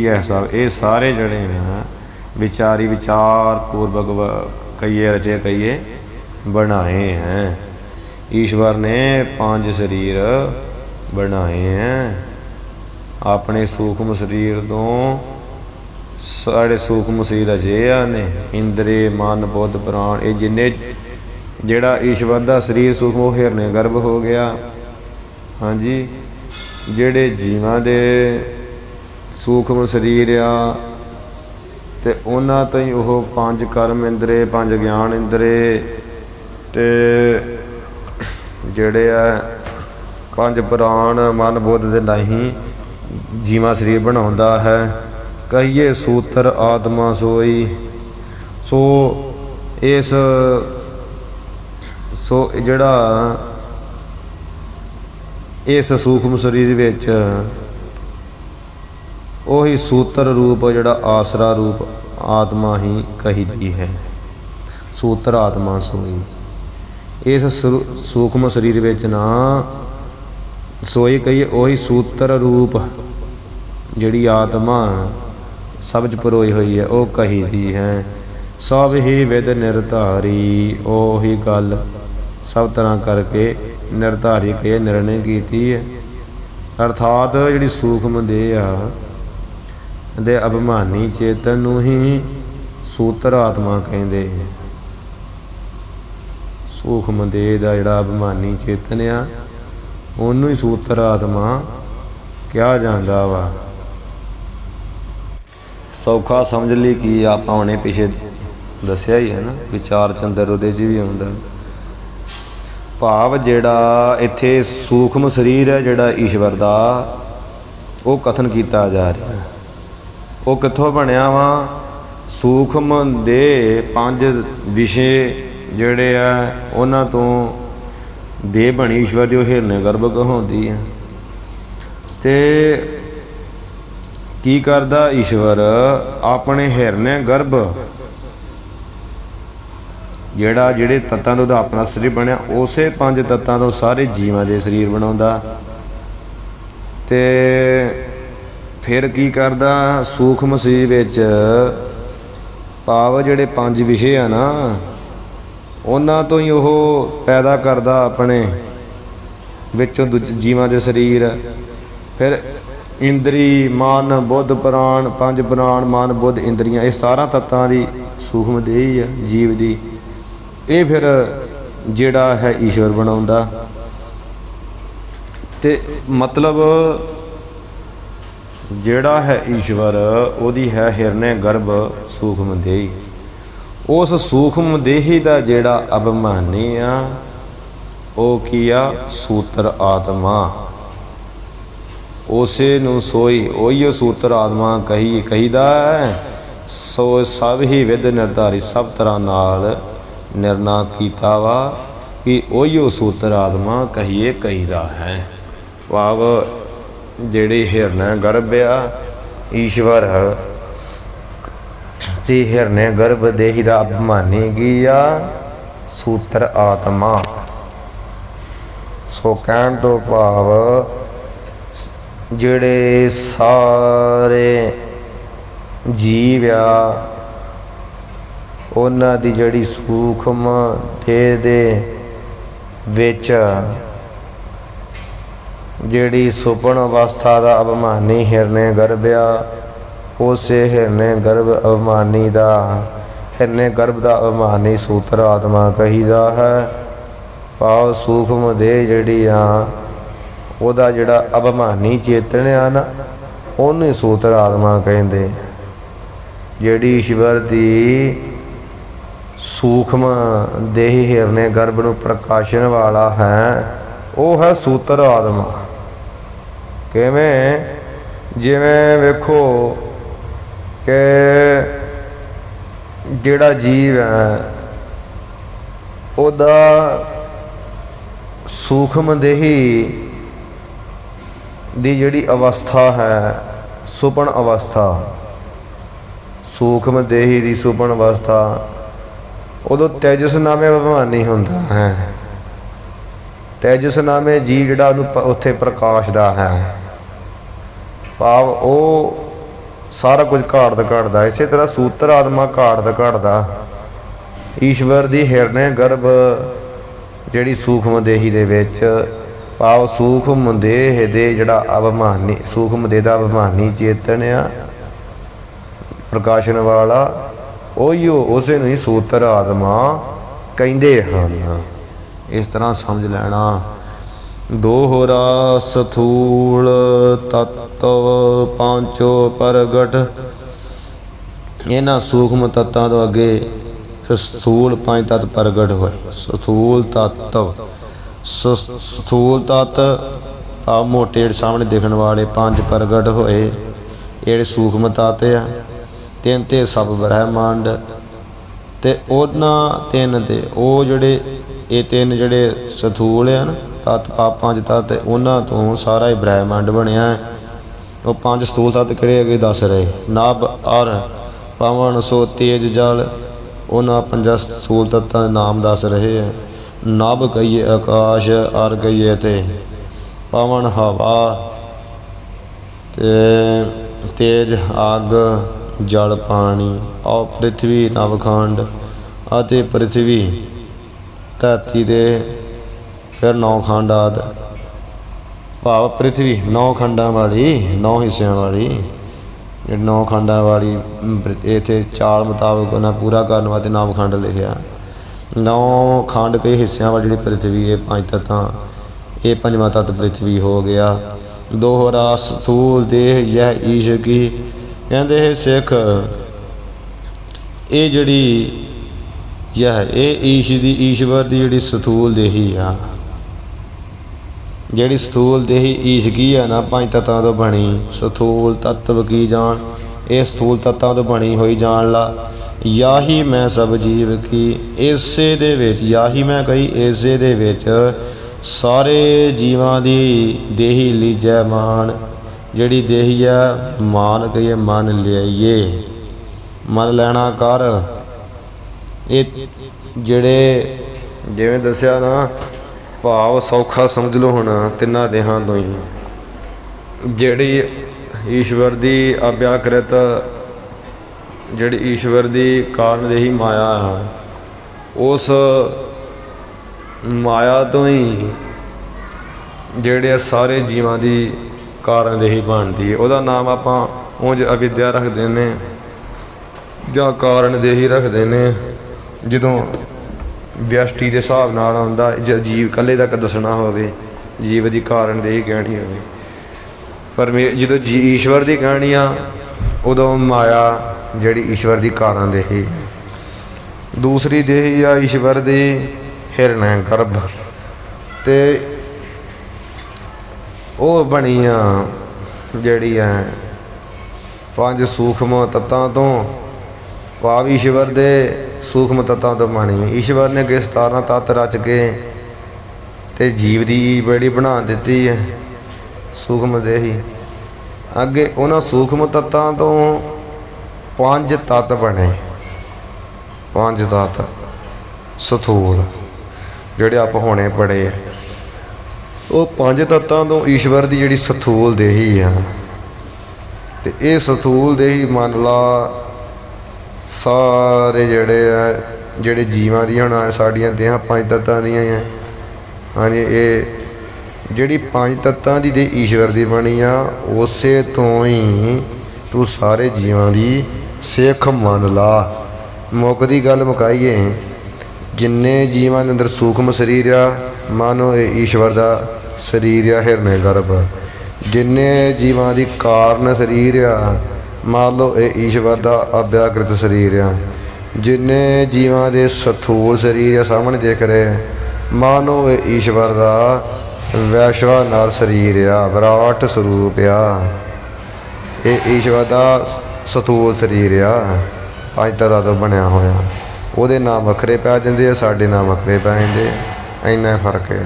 यह सब ये सारे जड़े हैं विचारी विचार पूर्वक कईये रचे कईये बनाए हैं। ईश्वर ने 5 शरीर बनाए हैं अपने सूक्ष्म शरीर तो साढ़े सूक्ष्म शरीर रचे ने इंद्रे मन बुद्ध प्राण ये जिन्ने जेड़ा ईश्वर का शरीर सूक्ष्म हिरने गर्भ हो गया। हाँ जी ਜਿਹੜੇ ਜੀਵਾਂ ਦੇ ਸੂਖਮ ਸਰੀਰ ਆ ਤੇ ਉਹਨਾਂ ਤੋਂ ਹੀ ਉਹ 5 ਕਰਮ ਇੰਦਰੇ 5 ਗਿਆਨ ਇੰਦਰੇ ਤੇ ਜਿਹੜੇ ਆ 5 ਪ੍ਰਾਣ ਮਨ ਬੁੱਧ ਦੇ ਨਹੀਂ ਜੀਵਾਂ ਸਰੀਰ ਬਣਾਉਂਦਾ ਹੈ। ਕਹੀਏ ਸੂਤਰ ਆਤਮਾ ਸੋਈ ਸੋ ਇਸ ਜਿਹੜਾ ਇਸ ਸੂਖਮ ਸਰੀਰ ਵਿੱਚ ਉਹੀ ਸੂਤਰ ਰੂਪ ਜਿਹੜਾ ਆਸਰਾ ਰੂਪ ਆਤਮਾ ਹੀ ਕਹੀਦੀ ਹੈ। ਸੂਤਰ ਆਤਮਾ ਸੋਈ ਇਸ ਸੂਖਮ ਸਰੀਰ ਵਿੱਚ ਨਾ ਸੋਈ ਕਹੀਏ ਉਹੀ ਸੂਤਰ ਰੂਪ ਜਿਹੜੀ ਆਤਮਾ ਸਭ 'ਚ ਪਰੋਈ ਹੋਈ ਹੈ ਉਹ ਕਹੀਦੀ ਹੈ। ਸਭ ਹੀ ਵਿਦ ਨਿਰਧਾਰੀ ਉਹੀ ਗੱਲ ਸਭ ਤਰ੍ਹਾਂ ਕਰਕੇ ਨਿਰਧਾਰੀ ਕੇ ਨਿਰਣੇ ਕੀਤੀ ਹੈ। ਅਰਥਾਤ ਜਿਹੜੀ ਸੂਖਮ ਦੇਹ ਆ ਦੇ ਅਭਿਮਾਨੀ ਚੇਤਨ ਨੂੰ ਹੀ ਸੂਤਰ ਆਤਮਾ ਕਹਿੰਦੇ। ਸੂਖਮ ਦੇਹ ਦਾ ਜਿਹੜਾ ਅਭਿਮਾਨੀ ਚੇਤਨ ਆ ਉਹਨੂੰ ਹੀ ਸੂਤਰ ਆਤਮਾ ਕਿਹਾ ਜਾਂਦਾ ਵਾ। ਸੌਖਾ ਸਮਝ ਲਈ ਕੀ ਆਪਾਂ ਹੁਣੇ ਪਿਛੇ ਦੱਸਿਆ ਹੀ ਹੈ ਨਾ ਵਿਚਾਰ ਚੰਦਰ ਉਹਦੇ 'ਚ ਵੀ ਆਉਂਦਾ। ਭਾਵ ਜਿਹੜਾ ਇੱਥੇ ਸੂਖਮ ਸਰੀਰ ਹੈ ਜਿਹੜਾ ਈਸ਼ਵਰ ਦਾ ਉਹ ਕਥਨ ਕੀਤਾ ਜਾ ਰਿਹਾ। ਉਹ ਕਿੱਥੋਂ ਬਣਿਆ ਵਾ ਸੂਖਮ ਦੇ 5 ਵਿਸ਼ੇ ਜਿਹੜੇ ਆ ਉਹਨਾਂ ਤੋਂ ਦੇਹ ਬਣੀ ਈਸ਼ਵਰ ਦੀ ਉਹ ਹਿਰਨੇ ਗਰਭ ਕਹਾਉਂਦੀ ਹੈ। ਤੇ ਕੀ ਕਰਦਾ ਈਸ਼ਵਰ ਆਪਣੇ ਹਿਰਨੇ ਗਰਭ ਜਿਹੜੇ ਤੱਤਾਂ ਤੋਂ ਉਹਦਾ ਆਪਣਾ ਸਰੀਰ ਬਣਿਆ ਉਸੇ 5 ਤੱਤਾਂ ਤੋਂ ਸਾਰੇ ਜੀਵਾਂ ਦੇ ਸਰੀਰ ਬਣਾਉਂਦਾ। ਤੇ ਫਿਰ ਕੀ ਕਰਦਾ ਸੂਖਮ ਸਰੀਰ ਵਿੱਚ ਭਾਵ ਜਿਹੜੇ 5 ਵਿਸ਼ੇ ਆ ਨਾ ਉਹਨਾਂ ਤੋਂ ਹੀ ਉਹ ਪੈਦਾ ਕਰਦਾ ਆਪਣੇ ਵਿੱਚੋਂ ਜੀਵਾਂ ਦੇ ਸਰੀਰ। ਫਿਰ ਇੰਦਰੀ ਮਨ ਬੁੱਧ ਪ੍ਰਾਣ 5 ਪ੍ਰਾਣ ਮਨ ਬੁੱਧ ਇੰਦਰੀਆਂ ਇਹ 17 ਤੱਤਾਂ ਦੀ ਸੂਖਮ ਦੇਹੀ ਆ ਜੀਵ ਦੀ। ਇਹ ਫਿਰ ਜਿਹੜਾ ਹੈ ਈਸ਼ਵਰ ਬਣਾਉਂਦਾ। ਤੇ ਮਤਲਬ ਜਿਹੜਾ ਹੈ ਈਸ਼ਵਰ ਉਹਦੀ ਹੈ ਹਿਰਨੇ ਗਰਭ ਸੂਖਮ ਦੇਹੀ। ਉਸ ਸੂਖਮ ਦੇਹੀ ਦਾ ਜਿਹੜਾ ਅਭਿਮਾਨੀ ਆ ਉਹ ਕੀ ਆ ਸੂਤਰ ਆਤਮਾ। ਉਸੇ ਨੂੰ ਸੋਈ ਉਹੀ ਸੂਤਰ ਆਤਮਾ ਕਹੀਦਾ ਹੈ। सो सब ही विध निर्धारी सब तरह नाल निर्णा कीता वा कि ओहियो सूत्र आत्मा कहिए कहीदा है। भाव जिहड़ी हिरण्य गर्भ आ ईश्वर ते हिरण्य गर्भ देही दा अभिमानी की आ सूत्र आत्मा। सो कहण तो भाव जिहड़े सारे जीव आ उन्हां दी जिहड़ी सूक्ष्म देह दे विच जिहड़ी सुपन अवस्था दा अभिमानी हिरण्य गर्भ आ उसे हिरण्य गर्भ अभिमानी दा हिरण्य गर्भ दा अभिमानी सूत्र आत्मा कहीदा है। भाव सूक्ष्म देह जिहड़ी आ उहदा जिहड़ा अभिमानी चेतन आ ना उहनूं सूत्र आत्मा कहिंदे। जिहड़ी ईश्वर दी सूक्ष्म देही हिरण्य गर्भ नूं प्रकाशन वाला है वह है सूत्र आत्मा। किवें जिवें वेखो कि जिहड़ा जीव है उहदा सूक्ष्म देही दी जिहड़ी अवस्था है सुपन अवस्था सूक्ष्म देही दी सुपन अवस्था उदों तेजस नामे अभिमानी हुंदा है। तेजस नामे जीव जिहड़ा उत्थे प्रकाश दा है। भाव वो सारा कुछ घाड़दा घाड़दा इसे तरह सूत्र आत्मा घाड़दा घाड़दा ईश्वर दी हिरण्य गर्भ जिहड़ी सूक्ष्म देही दे विच भाव सूक्ष्म देह दे जिहड़ा अभिमानी सूक्ष्म देह दा अभिमानी चेतन आ प्रकाशन वाला ओहियो उसे नहीं सूत्र आत्मा कहिंदे हन। इस तरह समझ लैना। दोहरा स्थूल तत्व पांचो प्रगट इन्हां सूक्ष्म तत्तां तो अगे स्थूल पांच तत्त प्रगट होए। स्थूल तत्व स्थूल तत्त आ मोटे सामने दिखण वाले पांच प्रगट होए। ये सूक्ष्म तत्त आ तीन ते सब ब्रह्मांड ते उन्हां तीन ते ओ जिहड़े ये तीन जिहड़े स्थूल है ना तत्त पांच तत्त उन्हां तो सारा ही ब्रह्मांड बनिया है। वो पांच स्थूल तत्त किहड़े अगे दस रहे नभ अर पवन सो तेज जल उन्हां पंजा स्थूल तत्तां दे नाम दस रहे हैं। नभ कहिए आकाश अर कहिए ते पवन हवा ते तेज अग जल पानी और पृथ्वी नवखंड अते पृथ्वी धरती दे फिर नौ खंड आदि। भाव पृथ्वी नौ खंडा वाली नौ हिस्सों वाली नौ खंडा वाली इत्थे चाल मुताबिक उन्हें पूरा करने वास्ते नवखंड लिखिया। नौ खंड के हिस्सों वाली जिहड़ी पृथ्वी है पांच तत्तां ये पंजवां तत्त पृथ्वी हो गया। दोहरा स्थूल देह यह ईश की कहते हैं सिख ये जड़ी यह ईश्वर की जी स्थूल देही आ जी स्थूल देही ईश की है ना पंज तत्तां तो बनी स्थूल तत्व की जान ये स्थूल तत्तां तो बनी हुई जान ला। याही मैं सब जीव की इसे दे विच याही मैं कही इसे दे विच सारे जीवां दी देही लीजै मान जिहड़ी देही है मान कहिए मन लियाइए मन लैना कर। ये जिहड़े जिवें दस्या ना भाव सौखा समझ लो हुण तिन्नां देहां तो ही जिहड़ी ईश्वर दी अव्याकृत जिहड़ी ईश्वर दी कारण देही माया है उस माया तो ही जिहड़े सारे जीवां दी कारण देही बनती है। वह नाम आप उंज अविद्या रख देने जां कारण देही रख देने जदों व्यष्टि के हिसाब नाल आउंदा जीव कल्ले तक दसना होवे जीव की कारण देही कहनी होवे पर जो ईश्वर की कहनी आ उदों माया जिहड़ी ईश्वर की कारण देही। दूसरी देही आ ईश्वर की हिरण्य गर्भ ते वो बनिया जड़ी है पांच सूक्ष्म तत्तां तो ਭਾਵ ਈਸ਼ਵਰ ਦੇ ਸੂਖਮ ਤੱਤਾਂ ਤੋਂ ਬਣੀ। ਈਸ਼ਵਰ ਨੇ ਕਿ 17 ਤੱਤ ਰਚ ਕੇ ਤੇ ਜੀਵ ਦੀ ਬੜੀ ਬਣਾ ਦਿੱਤੀ ਹੈ ਸੂਖਮ ਦੇਹੀ। ਅੱਗੇ ਉਹਨਾਂ ਸੂਖਮ ਤੱਤਾਂ ਤੋਂ 5 ਤੱਤ ਬਣੇ। 5 ਤੱਤ ਸਥੂਲ ਜਿਹੜੇ ਆਪਾਂ ਹੁਣੇ ਪੜ੍ਹੇ ਆ, ਉਹ 5 ਤੱਤਾਂ ਤੋਂ ਈਸ਼ਵਰ ਦੀ ਜਿਹੜੀ ਸਥੂਲ ਦੇਹੀ ਆ, ਤੇ ਇਹ ਸਥੂਲ ਦੇਹੀ ਮੰਨ ਲਾ ਸਾਰੇ ਜਿਹੜੇ ਜੀਵਾਂ ਦੀਆਂ ਹੁਣ ਸਾਡੀਆਂ ਦੇਹਾਂ 5 ਤੱਤਾਂ ਦੀਆਂ ਆ। ਹਾਂਜੀ, ਇਹ ਜਿਹੜੀ 5 ਤੱਤਾਂ ਦੀ ਦੇ ਈਸ਼ਵਰ ਦੀ ਬਣੀ ਆ, ਉਸੇ ਤੋਂ ਹੀ ਤੂੰ ਸਾਰੇ ਜੀਵਾਂ ਦੀ ਸਿੱਖ ਮੰਨ ਲਾ। ਮੁੱਕਦੀ ਗੱਲ ਮੁਕਾਈਏ, ਜਿੰਨੇ ਜੀਵਾਂ ਦੇ ਅੰਦਰ ਸੂਖਮ ਸਰੀਰ ਆ, ਮਾਨੋ ਇਹ ਈਸ਼ਵਰ ਦਾ ਸਰੀਰ ਆ, ਹਿਰਨੇ ਗਰਭ। ਜਿੰਨੇ ਜੀਵਾਂ ਦੀ ਕਾਰਨ ਸਰੀਰ ਆ, ਮੰਨ ਲਓ ਇਹ ਈਸ਼ਵਰ ਦਾ ਅਵਿਆਕ੍ਰਿਤ ਸਰੀਰ ਆ। ਜਿੰਨੇ ਜੀਵਾਂ ਦੇ ਸਥੂਲ ਸਰੀਰ ਆ ਸਾਹਮਣੇ ਦੇਖ ਰਹੇ, ਮਾਨੋ ਇਹ ਈਸ਼ਵਰ ਦਾ ਵੈਸ਼ਵਾਨਰ ਸਰੀਰ ਆ, ਵਿਰਾਟ ਸਰੂਪ ਆ। ਇਹ ਈਸ਼ਵਰ ਦਾ ਸਥੂਲ ਸਰੀਰ ਆ, 5 ਤੱਤਾਂ ਤੋਂ ਬਣਿਆ ਹੋਇਆ। ਉਹਦੇ ਨਾਮ ਵੱਖਰੇ ਪੈ ਜਾਂਦੇ ਆ, ਸਾਡੇ ਨਾਮ ਵੱਖਰੇ ਪੈ ਜਾਂਦੇ ਆ, ਇੰਨਾ ਫਰਕ ਆ।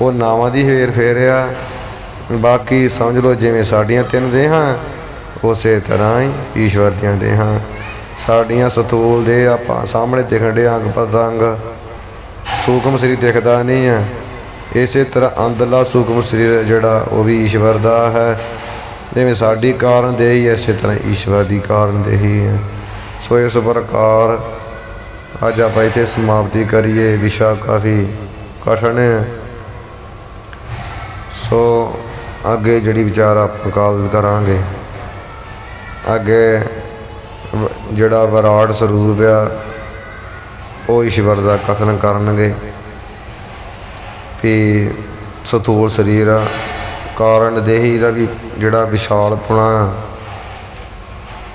ਉਹ ਨਾਵਾਂ ਦੀ ਹੇਰ ਫੇਰ ਆ। ਬਾਕੀ ਸਮਝ ਲਓ ਜਿਵੇਂ ਸਾਡੀਆਂ 3 ਦੇਹਾਂ, ਉਸੇ ਤਰ੍ਹਾਂ ਹੀ ਈਸ਼ਵਰ ਦੀਆਂ ਦੇਹਾਂ। ਸਾਡੀਆਂ ਸਥੂਲ ਦੇ ਆਪਾਂ ਸਾਹਮਣੇ ਦਿਖਣ ਦੇ ਅੰਗ ਪ੍ਰਤੰਗ, ਸੂਖਮ ਸਰੀਰ ਦਿਖਦਾ ਨਹੀਂ ਹੈ। ਇਸੇ ਤਰ੍ਹਾਂ ਅੰਦਰਲਾ ਸੂਖਮ ਸਰੀਰ ਜਿਹੜਾ ਉਹ ਵੀ ਈਸ਼ਵਰ ਦਾ ਹੈ। ਜਿਵੇਂ ਸਾਡੀ ਕਾਰਨ ਦੇਹੀ, ਇਸੇ ਤਰ੍ਹਾਂ ਈਸ਼ਵਰ ਦੀ ਕਾਰਨ ਦੇਹੀ ਹੈ। ਸੋ ਇਸ ਪ੍ਰਕਾਰ ਅੱਜ ਆਪਾਂ ਇੱਥੇ ਸਮਾਪਤੀ ਕਰੀਏ। ਵਿਸ਼ਾ ਕਾਫੀ ਕਠਿਨ ਹੈ। ਸੋ ਅੱਗੇ ਜਿਹੜੀ ਵਿਚਾਰ ਆਪਾਂ ਕਾਲ ਕਰਾਂਗੇ, ਅੱਗੇ ਜਿਹੜਾ ਵਿਰਾਟ ਸਰੂਪ ਆ ਉਹ ਈਸ਼ਵਰ ਦਾ ਕਥਨ ਕਰਨਗੇ ਵੀ ਸਥੂਲ ਸਰੀਰ ਆ, ਕਾਰਨ ਦੇਹੀ ਦਾ ਵੀ ਜਿਹੜਾ ਵਿਸ਼ਾਲਪੁਣਾ,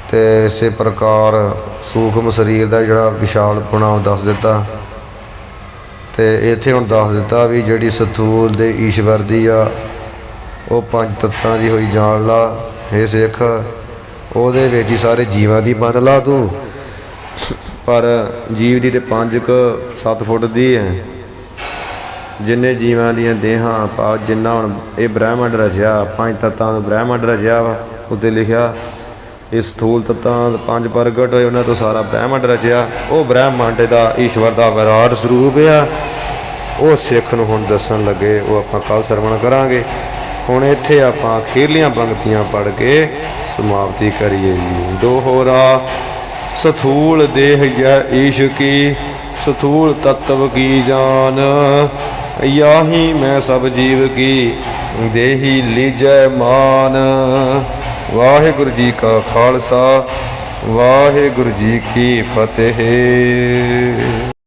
ਤੇ ਇਸੇ ਪ੍ਰਕਾਰ ਸੂਖਮ ਸਰੀਰ ਦਾ ਜਿਹੜਾ ਵਿਸ਼ਾਲਪੁਣਾ ਉਹ ਦੱਸ ਦਿੱਤਾ। ਤੇ ਇੱਥੇ ਹੁਣ ਦੱਸ ਦਿੱਤਾ ਵੀ ਜਿਹੜੀ ਸਥੂਲ ਦੇ ਈਸ਼ਵਰ ਦੀ ਆ, ਉਹ 5 ਤੱਤਾਂ ਦੀ ਹੋਈ ਜਾਣ ਲਾ। ਇਹ ਸਿੱਖ ਉਹਦੇ ਵਿੱਚ ਹੀ ਸਾਰੇ ਜੀਵਾਂ ਦੀ ਮੰਨ ਲਾ ਤੂੰ, ਪਰ ਜੀਵ ਦੀ ਤੇ 5-7 ਫੁੱਟ ਦੀ ਹੈ। ਜਿੰਨੇ ਜੀਵਾਂ ਦੀਆਂ ਦੇਹਾਂ ਪਾ, ਜਿੰਨਾ ਹੁਣ ਇਹ ਬ੍ਰਹਿਮੰਡ ਰਚਿਆ, 5 ਤੱਤਾਂ ਨੂੰ ਬ੍ਰਹਿਮੰਡ ਰਚਿਆ ਵਾ। ਉੱਤੇ ਲਿਖਿਆ ਇਹ ਸਥੂਲ ਤੱਤਾਂ 5 ਪ੍ਰਗਟ ਹੋਏ, ਉਹਨਾਂ ਤੋਂ ਸਾਰਾ ਬ੍ਰਹਿਮੰਡ ਰਚਿਆ। ਉਹ ਬ੍ਰਹਿਮੰਡ ਦਾ ਈਸ਼ਵਰ ਦਾ ਵਿਰਾਟ ਸਰੂਪ ਆ। ਉਹ ਸਿੱਖ ਨੂੰ ਹੁਣ ਦੱਸਣ ਲੱਗੇ, ਉਹ ਆਪਾਂ ਕੱਲ੍ਹ ਸਰਵਣ ਕਰਾਂਗੇ। ਹੁਣ ਇੱਥੇ ਆਪਾਂ ਅਖੀਰਲੀਆਂ ਪੰਕਤੀਆਂ ਪੜ੍ਹ ਕੇ ਸਮਾਪਤੀ ਕਰੀਏ ਜੀ। ਦੋਹਰਾ ਸਥੂਲ ਦੇਹ ਜੈ ਈਸ਼ ਕੀ, ਸਥੂਲ ਤਤਵ ਕੀ ਜਾਨ, ਯਾਹੀ ਮੈਂ ਸਭ ਜੀਵ ਕੀ, ਦੇਹੀ ਲੀਜੈ ਮਾਨ। ਵਾਹਿਗੁਰੂ ਜੀ ਕਾ ਖਾਲਸਾ, ਵਾਹਿਗੁਰੂ ਜੀ ਕੀ ਫਤਿਹ।